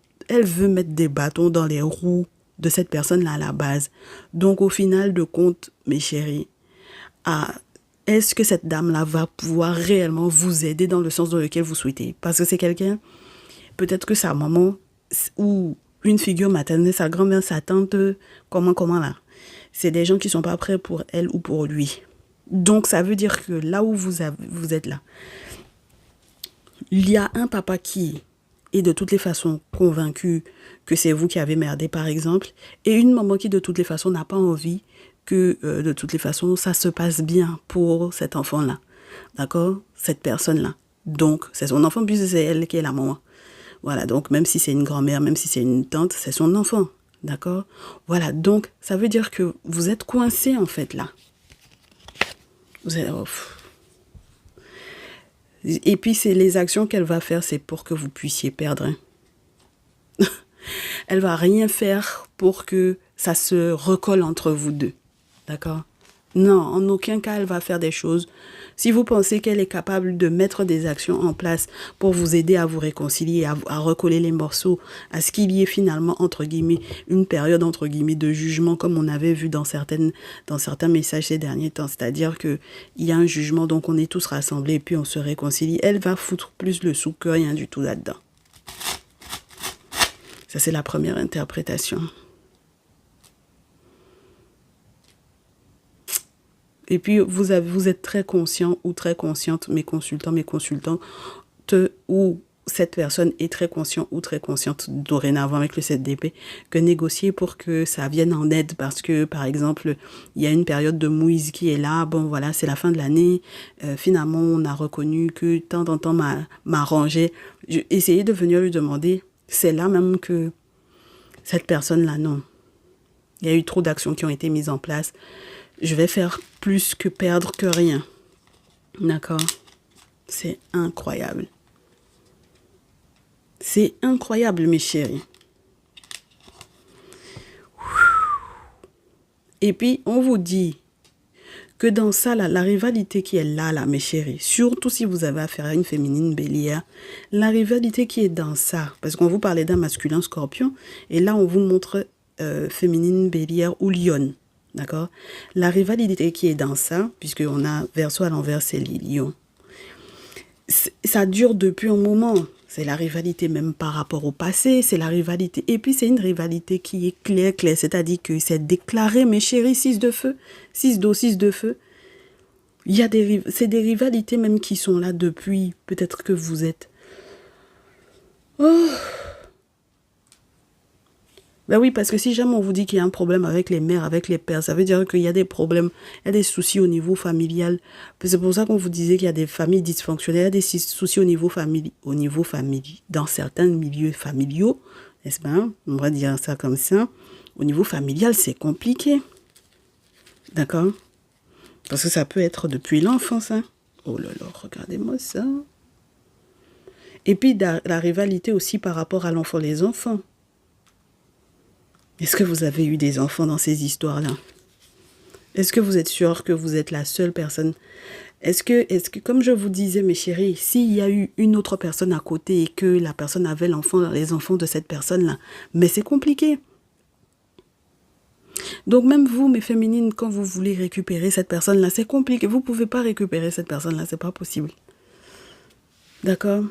des bâtons dans les roues de cette personne-là à la base. Donc, au final de compte, mes chéris, est-ce que cette dame-là va pouvoir réellement vous aider dans le sens dans lequel vous souhaitez? Parce que c'est quelqu'un, peut-être que sa maman ou une figure maternelle, sa grand-mère, sa tante, comment là. C'est des gens qui sont pas prêts pour elle ou pour lui. Donc, ça veut dire que là où vous êtes là, il y a un papa qui est de toutes les façons convaincu que c'est vous qui avez merdé, par exemple, et une maman qui, de toutes les façons, n'a pas envie que, de toutes les façons, ça se passe bien pour cet enfant-là. D'accord? Cette personne-là. Donc, c'est son enfant, puisque c'est elle qui est la maman. Voilà, donc même si c'est une grand-mère, même si c'est une tante, c'est son enfant. D'accord? Voilà, donc ça veut dire que vous êtes coincé en fait là. Vous êtes... oh, et puis c'est les actions qu'elle va faire, c'est pour que vous puissiez perdre. Hein. Elle va rien faire pour que ça se recolle entre vous deux. D'accord? Non, en aucun cas elle va faire des choses. Si vous pensez qu'elle est capable de mettre des actions en place pour vous aider à vous réconcilier, à recoller les morceaux, à ce qu'il y ait finalement, entre guillemets, une période, entre guillemets, de jugement, comme on avait vu dans certains messages ces derniers temps. C'est-à-dire qu'il y a un jugement, donc on est tous rassemblés et puis on se réconcilie. Elle va foutre plus le sou que rien du tout là-dedans. Ça, c'est la première interprétation. Et puis, vous êtes très conscient ou très consciente, mes consultants, ou cette personne est très conscient ou très consciente dorénavant avec le 7 d'épée, que négocier pour que ça vienne en aide parce que, par exemple, il y a une période de mouise qui est là, bon voilà, c'est la fin de l'année, finalement, on a reconnu que tant en temps m'arrangeait. Essayez de venir lui demander, c'est là même que cette personne-là, non. Il y a eu trop d'actions qui ont été mises en place. Je vais faire plus que perdre que rien. D'accord? C'est incroyable. C'est incroyable, mes chéris. Et puis, on vous dit que dans ça, là, la rivalité qui est là, mes chéris, surtout si vous avez affaire à une féminine bélière, la rivalité qui est dans ça, parce qu'on vous parlait d'un masculin scorpion, et là, on vous montre féminine bélière ou lionne. D'accord? La rivalité qui est dans ça, puisqu'on a verso à l'envers, c'est les lions. Ça dure depuis un moment. C'est la rivalité même par rapport au passé, c'est la rivalité. Et puis c'est une rivalité qui est claire, c'est-à-dire que c'est déclaré, mes chéris, 6 de feu, 6 d'eau, 6 de feu. C'est des rivalités même qui sont là depuis, peut-être que vous êtes... Oh. Ben oui, parce que si jamais on vous dit qu'il y a un problème avec les mères, avec les pères, ça veut dire qu'il y a des problèmes, il y a des soucis au niveau familial. C'est pour ça qu'on vous disait qu'il y a des familles dysfonctionnelles, il y a des soucis au niveau famille, dans certains milieux familiaux, n'est-ce pas? On va dire ça comme ça. Au niveau familial, c'est compliqué. D'accord? Parce que ça peut être depuis l'enfance. Hein? Oh là là, regardez-moi ça. Et puis la rivalité aussi par rapport à l'enfant, les enfants. Est-ce que vous avez eu des enfants dans ces histoires-là? Est-ce que vous êtes sûr que vous êtes la seule personne? Est-ce que, comme je vous disais, mes chéris, s'il y a eu une autre personne à côté et que la personne avait les enfants de cette personne-là, mais c'est compliqué. Donc même vous, mes féminines, quand vous voulez récupérer cette personne-là, c'est compliqué. Vous ne pouvez pas récupérer cette personne-là, c'est pas possible. D'accord?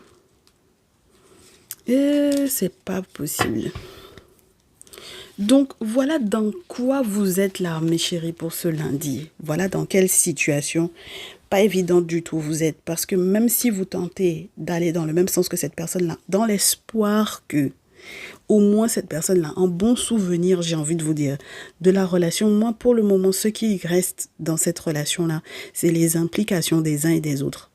Et c'est pas possible. Donc, voilà dans quoi vous êtes là, mes chéris, pour ce lundi. Voilà dans quelle situation pas évidente du tout vous êtes. Parce que même si vous tentez d'aller dans le même sens que cette personne-là, dans l'espoir que, au moins cette personne-là, un bon souvenir, j'ai envie de vous dire, de la relation. Moi, pour le moment, ce qui reste dans cette relation-là, c'est les implications des uns et des autres.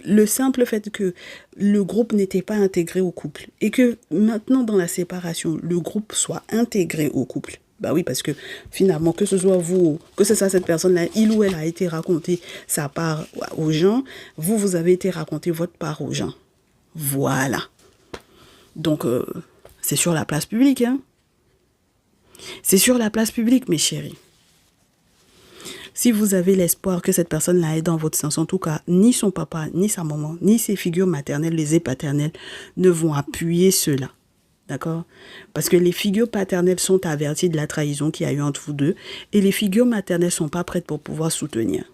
Le simple fait que le groupe n'était pas intégré au couple et que maintenant dans la séparation, le groupe soit intégré au couple. Bah oui, parce que finalement, que ce soit vous, que ce soit cette personne-là, il ou elle a été raconté sa part aux gens, vous avez été raconté votre part aux gens. Voilà. Donc, c'est sur la place publique, hein. C'est sur la place publique, mes chéris. Si vous avez l'espoir que cette personne-là est dans votre sens, en tout cas, ni son papa, ni sa maman, ni ses figures maternelles, les paternelles, ne vont appuyer cela. D'accord? Parce que les figures paternelles sont averties de la trahison qu'il y a eu entre vous deux et les figures maternelles ne sont pas prêtes pour pouvoir soutenir.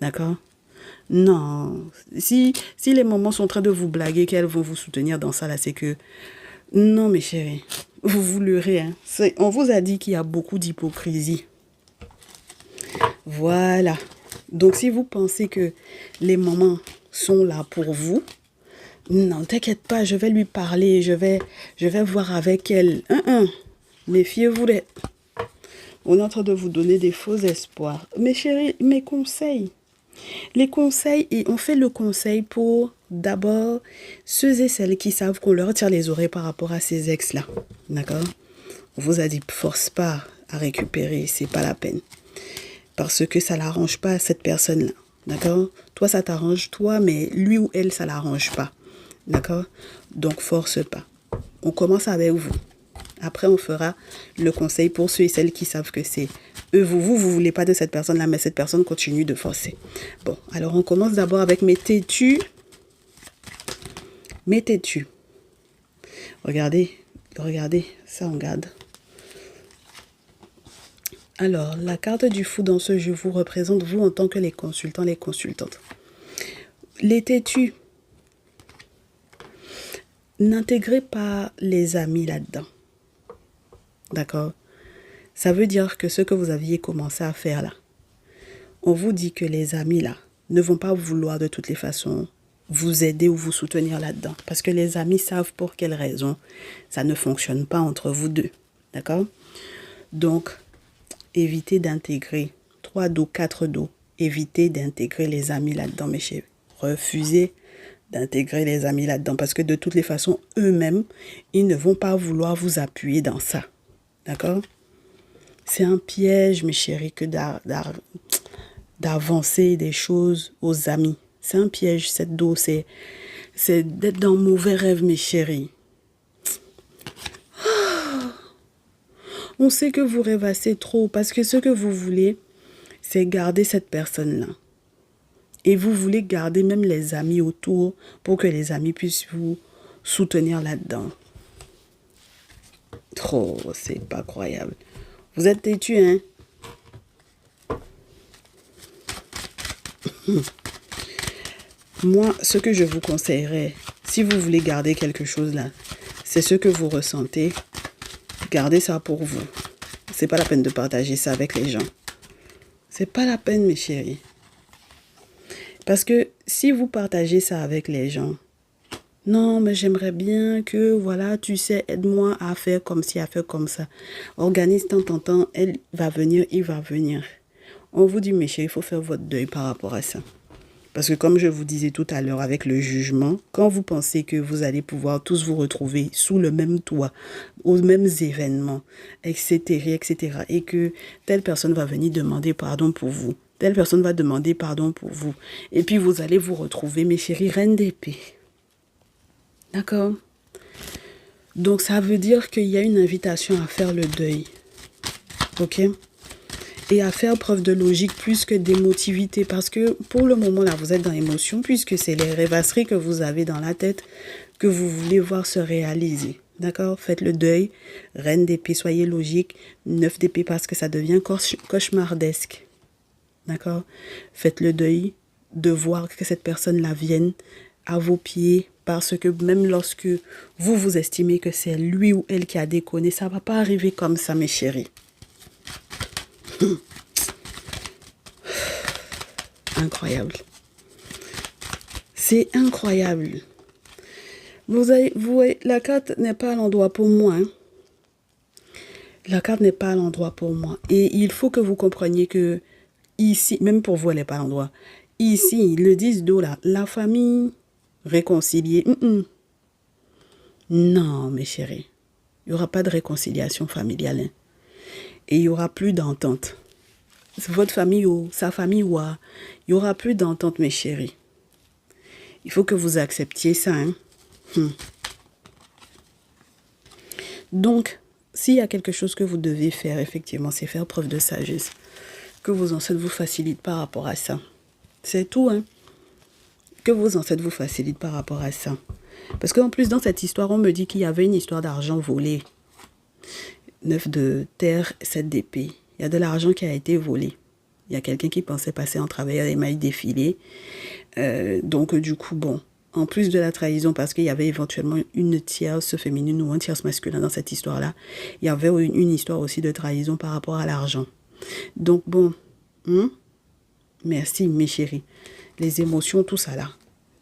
D'accord? Non. Si les mamans sont en train de vous blaguer qu'elles vont vous soutenir dans ça, là, c'est que... Non, mes chéris. Vous vous leurrez. Hein. On vous a dit qu'il y a beaucoup d'hypocrisie. Voilà. Donc, si vous pensez que les mamans sont là pour vous, non, t'inquiète pas, je vais lui parler, je vais voir avec elle. Méfiez-vous d'elle. On est en train de vous donner des faux espoirs. Mes chéris, mes conseils. Les conseils, et on fait le conseil pour d'abord ceux et celles qui savent qu'on leur tire les oreilles par rapport à ces ex-là. D'accord? On vous a dit, force pas à récupérer, c'est pas la peine. Parce que ça l'arrange pas à cette personne-là. D'accord? Toi, ça t'arrange, toi, mais lui ou elle, ça l'arrange pas. D'accord? Donc, force pas. On commence avec vous. Après, on fera le conseil pour ceux et celles qui savent que c'est eux, vous voulez pas de cette personne-là, mais cette personne continue de forcer. Bon, alors on commence d'abord avec mes têtus. Mes têtus. Regardez, ça on garde. Alors, la carte du fou dans ce jeu vous représente, vous, en tant que les consultants, les consultantes. Les têtus. N'intégrez pas les amis là-dedans. D'accord? Ça veut dire que ce que vous aviez commencé à faire là, on vous dit que les amis là ne vont pas vouloir de toutes les façons vous aider ou vous soutenir là-dedans. Parce que les amis savent pour quelles raisons ça ne fonctionne pas entre vous deux. D'accord? Donc, évitez d'intégrer 3 dos, 4 dos. Évitez d'intégrer les amis là-dedans, mes chéris. Refusez d'intégrer les amis là-dedans. Parce que de toutes les façons, eux-mêmes, ils ne vont pas vouloir vous appuyer dans ça. D'accord? C'est un piège, mes chéris, que d'avancer des choses aux amis. C'est un piège, cette dos. C'est d'être dans mauvais rêve, mes chéris. On sait que vous rêvassez trop parce que ce que vous voulez, c'est garder cette personne-là. Et vous voulez garder même les amis autour pour que les amis puissent vous soutenir là-dedans. Trop, c'est pas croyable. Vous êtes têtu, hein? Moi, ce que je vous conseillerais, si vous voulez garder quelque chose là, c'est ce que vous ressentez. Gardez ça pour vous. C'est pas la peine de partager ça avec les gens. C'est pas la peine, mes chéris. Parce que si vous partagez ça avec les gens, non, mais j'aimerais bien que, voilà, tu sais, aide-moi à faire comme ci, à faire comme ça. Organise tant, elle va venir, il va venir. On vous dit, mes chéris, il faut faire votre deuil par rapport à ça. Parce que comme je vous disais tout à l'heure avec le jugement, quand vous pensez que vous allez pouvoir tous vous retrouver sous le même toit, aux mêmes événements, etc., et que telle personne va venir demander pardon pour vous, telle personne va demander pardon pour vous, et puis vous allez vous retrouver, mes chéris, reine d'épée. D'accord? Donc ça veut dire qu'il y a une invitation à faire le deuil. Ok? Et à faire preuve de logique plus que d'émotivité. Parce que pour le moment, là, vous êtes dans l'émotion, puisque c'est les rêvasseries que vous avez dans la tête que vous voulez voir se réaliser. D'accord? Faites le deuil. Reine d'épée, soyez logique. 9 d'épée parce que ça devient cauchemardesque. D'accord? Faites le deuil de voir que cette personne-là vienne à vos pieds. Parce que même lorsque vous estimez que c'est lui ou elle qui a déconné, ça ne va pas arriver comme ça, mes chéris. Incroyable. C'est incroyable. Vous voyez, la carte n'est pas à l'endroit pour moi. Hein. La carte n'est pas à l'endroit pour moi. Et il faut que vous compreniez que ici, même pour vous, elle n'est pas à l'endroit. Ici, le 10 d'eau, là, la famille réconciliée. Non, mes chéris. Il n'y aura pas de réconciliation familiale. Hein. Et il n'y aura plus d'entente. Votre famille ou sa famille ou il n'y aura plus d'entente, mes chéris. Il faut que vous acceptiez ça. Hein? Donc, s'il y a quelque chose que vous devez faire, effectivement, c'est faire preuve de sagesse. Que vos ancêtres vous facilitent par rapport à ça. C'est tout, hein. Que vos ancêtres vous facilitent par rapport à ça. Parce qu'en plus, dans cette histoire, on me dit qu'il y avait une histoire d'argent volé. 9 de terre, 7 d'épée. Il y a de l'argent qui a été volé. Il y a quelqu'un qui pensait passer en travers des mailles défilées. Donc, du coup, bon, en plus de la trahison, parce qu'il y avait éventuellement une tierce féminine ou un tierce masculin dans cette histoire-là, il y avait une histoire aussi de trahison par rapport à l'argent. Donc bon, merci mes chéris. Les émotions, tout ça là.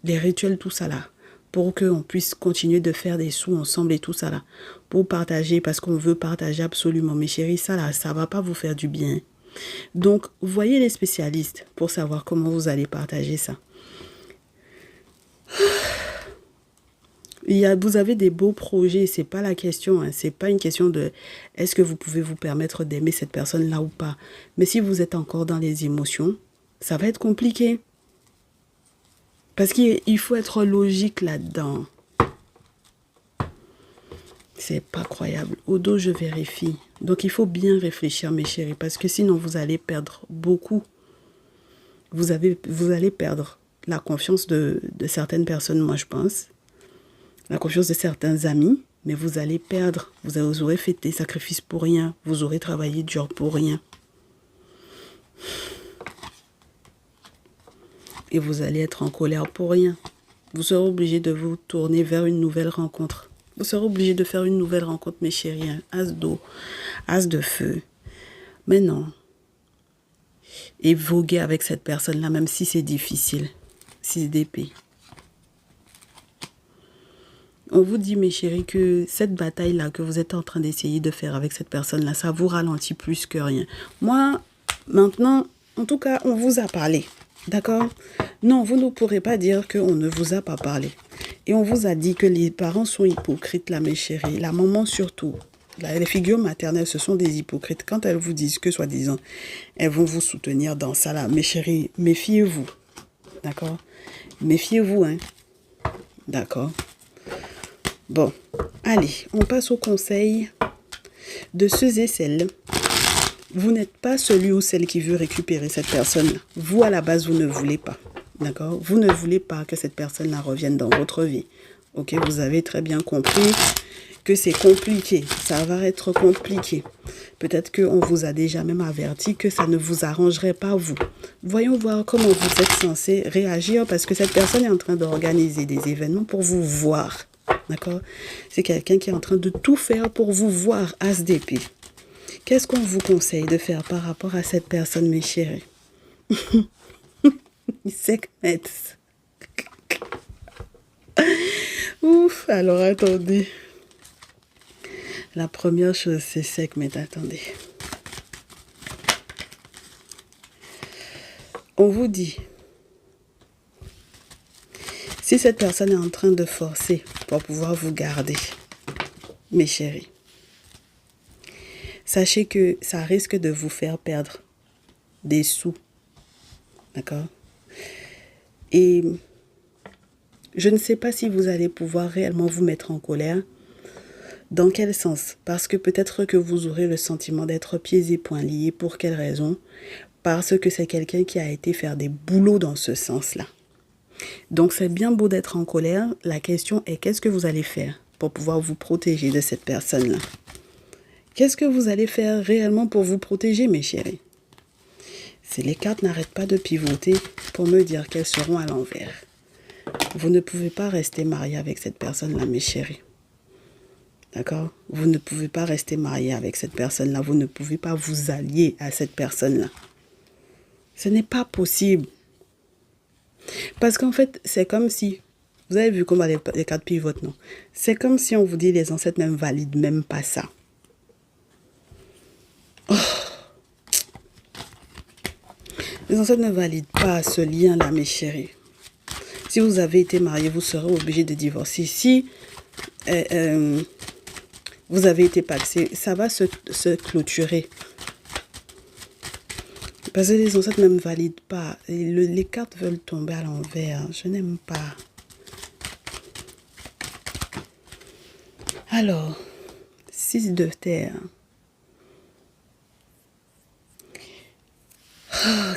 Les rituels, tout ça là. Pour qu'on puisse continuer de faire des sous ensemble et tout ça là. Pour partager, parce qu'on veut partager absolument. Mes chéris, ça là, ça va pas vous faire du bien. Donc, voyez les spécialistes pour savoir comment vous allez partager ça. Vous avez des beaux projets, c'est pas la question, hein, c'est pas une question de est-ce que vous pouvez vous permettre d'aimer cette personne-là ou pas. Mais si vous êtes encore dans les émotions, ça va être compliqué. Parce qu'il faut être logique là-dedans. C'est pas croyable. Au dos, je vérifie. Donc, il faut bien réfléchir, mes chéris, parce que sinon, vous allez perdre beaucoup. Vous allez perdre la confiance de certaines personnes, moi, je pense. La confiance de certains amis, mais vous allez perdre. Vous aurez fait des sacrifices pour rien. Vous aurez travaillé dur pour rien. Et vous allez être en colère pour rien. Vous serez obligé de vous tourner vers une nouvelle rencontre. Vous serez obligé de faire une nouvelle rencontre, mes chéris. Hein. As d'eau, as de feu. Mais non. Et voguer avec cette personne-là, même si c'est difficile. 6 d'épée. On vous dit, mes chéris, que cette bataille-là que vous êtes en train d'essayer de faire avec cette personne-là, ça vous ralentit plus que rien. Moi, maintenant, en tout cas, on vous a parlé. D'accord? Non, vous ne pourrez pas dire qu'on ne vous a pas parlé. Et on vous a dit que les parents sont hypocrites, là, mes chéris. La maman surtout. Les figures maternelles, ce sont des hypocrites. Quand elles vous disent que, soi-disant, elles vont vous soutenir dans ça, là, mes chéris, méfiez-vous. D'accord? Méfiez-vous, hein? D'accord? Bon, allez, on passe au conseil de ceux et celles. Vous n'êtes pas celui ou celle qui veut récupérer cette personne. Vous, à la base, vous ne voulez pas. D'accord? Vous ne voulez pas que cette personne-là revienne dans votre vie. Ok? Vous avez très bien compris que c'est compliqué. Ça va être compliqué. Peut-être qu'on vous a déjà même averti que ça ne vous arrangerait pas, vous. Voyons voir comment vous êtes censé réagir parce que cette personne est en train d'organiser des événements pour vous voir. D'accord? C'est quelqu'un qui est en train de tout faire pour vous voir, as d'épée. Qu'est-ce qu'on vous conseille de faire par rapport à cette personne, mes chéris? Sekhmet. Ouf, alors attendez. La première chose, c'est Sekhmet, attendez. On vous dit, si cette personne est en train de forcer pour pouvoir vous garder, mes chéris, sachez que ça risque de vous faire perdre des sous. D'accord? Et je ne sais pas si vous allez pouvoir réellement vous mettre en colère. Dans quel sens? Parce que peut-être que vous aurez le sentiment d'être pieds et poings liés. Pour quelle raison? Parce que c'est quelqu'un qui a été faire des boulots dans ce sens-là. Donc c'est bien beau d'être en colère. La question est qu'est-ce que vous allez faire pour pouvoir vous protéger de cette personne-là? Qu'est-ce que vous allez faire réellement pour vous protéger, mes chéris? Si les cartes n'arrêtent pas de pivoter pour me dire qu'elles seront à l'envers. Vous ne pouvez pas rester marié avec cette personne-là, mes chéris. D'accord? Vous ne pouvez pas rester marié avec cette personne-là. Vous ne pouvez pas vous allier à cette personne-là. Ce n'est pas possible. Parce qu'en fait, c'est comme si... Vous avez vu comment les cartes pivotent, non? C'est comme si on vous dit les ancêtres même valident même pas ça. Oh. Les ancêtres ne valident pas ce lien-là, mes chéris. Si vous avez été marié, vous serez obligé de divorcer. Si vous avez été paxé, ça va se clôturer. Parce que les ancêtres ne me valident pas. Les cartes veulent tomber à l'envers. Je n'aime pas. Alors, 6 de terre.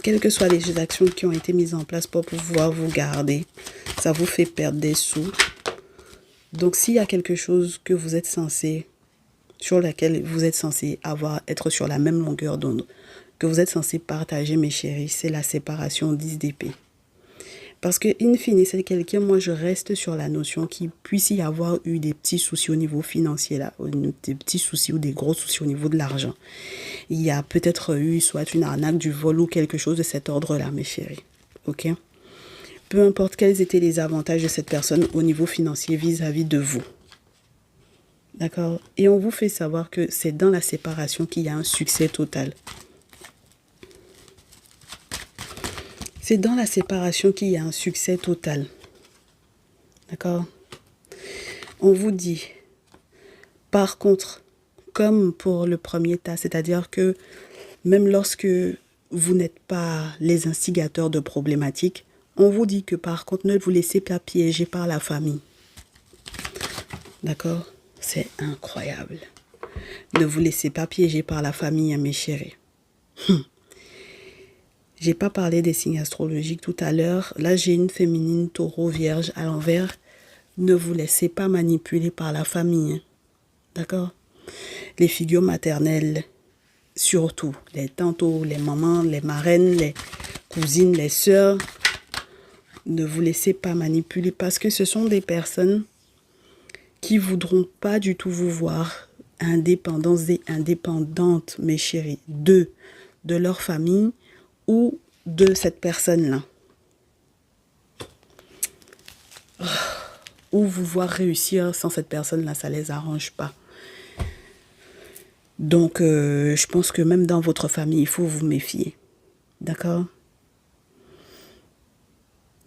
Quelles que soient les actions qui ont été mises en place pour pouvoir vous garder, ça vous fait perdre des sous. Donc, s'il y a quelque chose que vous êtes censé, sur laquelle vous êtes censé être sur la même longueur d'onde, que vous êtes censé partager, mes chéris, c'est la séparation 10 d'épée. Parce que, in fine, c'est quelqu'un, moi, je reste sur la notion qu'il puisse y avoir eu des petits soucis au niveau financier, là, des petits soucis ou des gros soucis au niveau de l'argent. Il y a peut-être eu soit une arnaque, du vol ou quelque chose de cet ordre-là, mes chéris. Ok? Peu importe quels étaient les avantages de cette personne au niveau financier vis-à-vis de vous. D'accord? Et on vous fait savoir que c'est dans la séparation qu'il y a un succès total. C'est dans la séparation qu'il y a un succès total. D'accord? On vous dit, par contre, comme pour le premier tas, c'est-à-dire que même lorsque vous n'êtes pas les instigateurs de problématiques, on vous dit que par contre, ne vous laissez pas piéger par la famille. D'accord? C'est incroyable. Ne vous laissez pas piéger par la famille, mes chéris. J'ai pas parlé des signes astrologiques tout à l'heure. Là, j'ai une féminine taureau vierge à l'envers. Ne vous laissez pas manipuler par la famille. D'accord? Les figures maternelles, surtout. Les tantos, les mamans, les marraines, les cousines, les sœurs. Ne vous laissez pas manipuler parce que ce sont des personnes qui voudront pas du tout vous voir indépendantes et indépendantes, mes chéris, de leur famille ou de cette personne-là. Ou vous voir réussir sans cette personne-là, ça les arrange pas. Donc, je pense que même dans votre famille, il faut vous méfier. D'accord?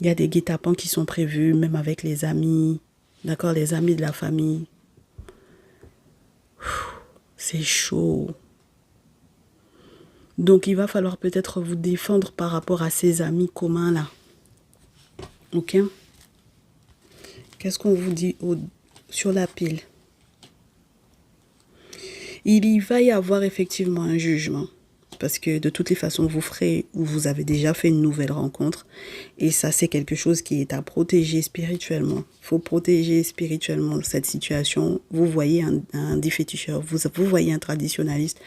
Il y a des guet-apens qui sont prévus, même avec les amis. D'accord? Les amis de la famille. C'est chaud. Donc, il va falloir peut-être vous défendre par rapport à ces amis communs-là. Ok? Qu'est-ce qu'on vous dit sur la pile? Il y va y avoir effectivement un jugement. Parce que de toutes les façons, vous ferez ou vous avez déjà fait une nouvelle rencontre. Et ça, c'est quelque chose qui est à protéger spirituellement. Il faut protéger spirituellement cette situation. Vous voyez un déféticheur, vous voyez un traditionnaliste.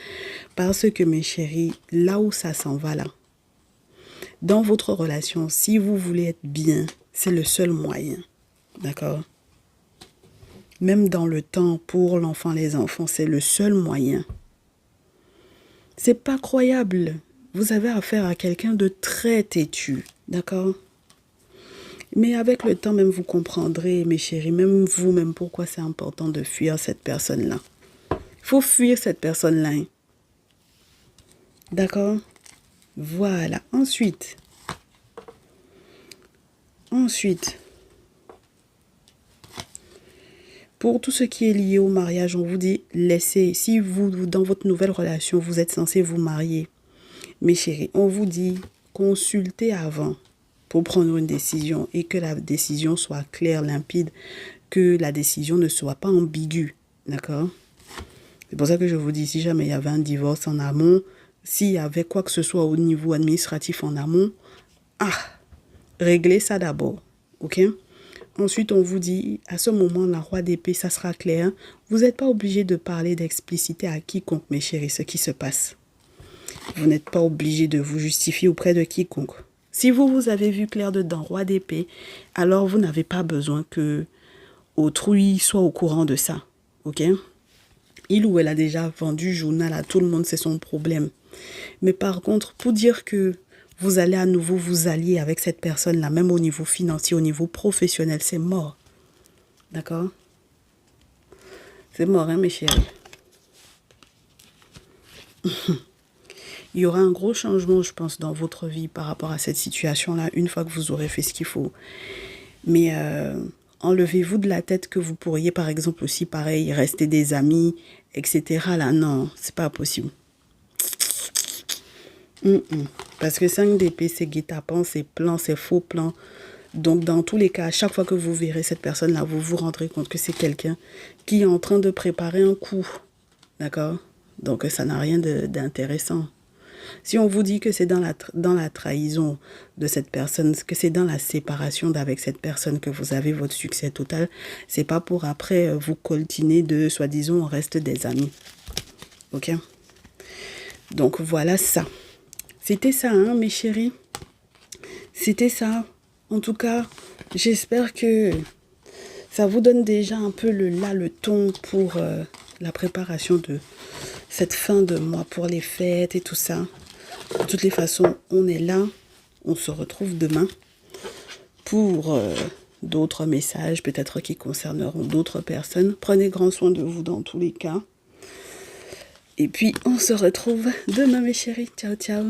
Parce que, mes chéris, là où ça s'en va là, dans votre relation, si vous voulez être bien, c'est le seul moyen. D'accord? Même dans le temps, pour l'enfant, les enfants, c'est le seul moyen. C'est pas croyable. Vous avez affaire à quelqu'un de très têtu. D'accord? Mais avec le temps, même vous comprendrez, mes chéris, même vous-même, pourquoi c'est important de fuir cette personne-là. Il faut fuir cette personne-là. Hein. D'accord? Voilà. Ensuite, pour tout ce qui est lié au mariage, on vous dit, laissez, si vous, dans votre nouvelle relation, vous êtes censé vous marier, mes chéris, on vous dit, consultez avant pour prendre une décision et que la décision soit claire, limpide, que la décision ne soit pas ambiguë, d'accord? C'est pour ça que je vous dis, si jamais il y avait un divorce en amont, s'il y avait quoi que ce soit au niveau administratif en amont, réglez ça d'abord, ok? Ensuite, on vous dit, à ce moment, la roi d'épée, ça sera clair. Vous n'êtes pas obligé de parler, d'expliciter à quiconque, mes chéris, ce qui se passe. Vous n'êtes pas obligé de vous justifier auprès de quiconque. Si vous avez vu clair dedans, roi d'épée, alors vous n'avez pas besoin que autrui soit au courant de ça, ok? Il ou elle a déjà vendu journal à tout le monde, c'est son problème. Mais par contre, pour dire que vous allez à nouveau vous allier avec cette personne-là, même au niveau financier, au niveau professionnel, c'est mort. D'accord? C'est mort, hein, mes chéris? Il y aura un gros changement, je pense, dans votre vie par rapport à cette situation-là, une fois que vous aurez fait ce qu'il faut. Mais enlevez-vous de la tête que vous pourriez, par exemple, aussi, pareil, rester des amis, etc. Là, non, c'est pas possible. Parce que 5 d'épée, c'est guet-apens, c'est plan, c'est faux plan. Donc, dans tous les cas, à chaque fois que vous verrez cette personne-là, vous vous rendrez compte que c'est quelqu'un qui est en train de préparer un coup. D'accord? Donc, ça n'a rien d'intéressant. Si on vous dit que c'est dans la trahison de cette personne, que c'est dans la séparation d'avec cette personne que vous avez votre succès total, c'est pas pour après vous coltiner de, soi-disant, on reste des amis. Ok? Donc, voilà ça. C'était ça, hein, mes chéris? C'était ça. En tout cas, j'espère que ça vous donne déjà un peu le ton pour la préparation de cette fin de mois, pour les fêtes et tout ça. De toutes les façons, on est là. On se retrouve demain pour d'autres messages, peut-être qui concerneront d'autres personnes. Prenez grand soin de vous dans tous les cas. Et puis, on se retrouve demain, mes chéris. Ciao, ciao.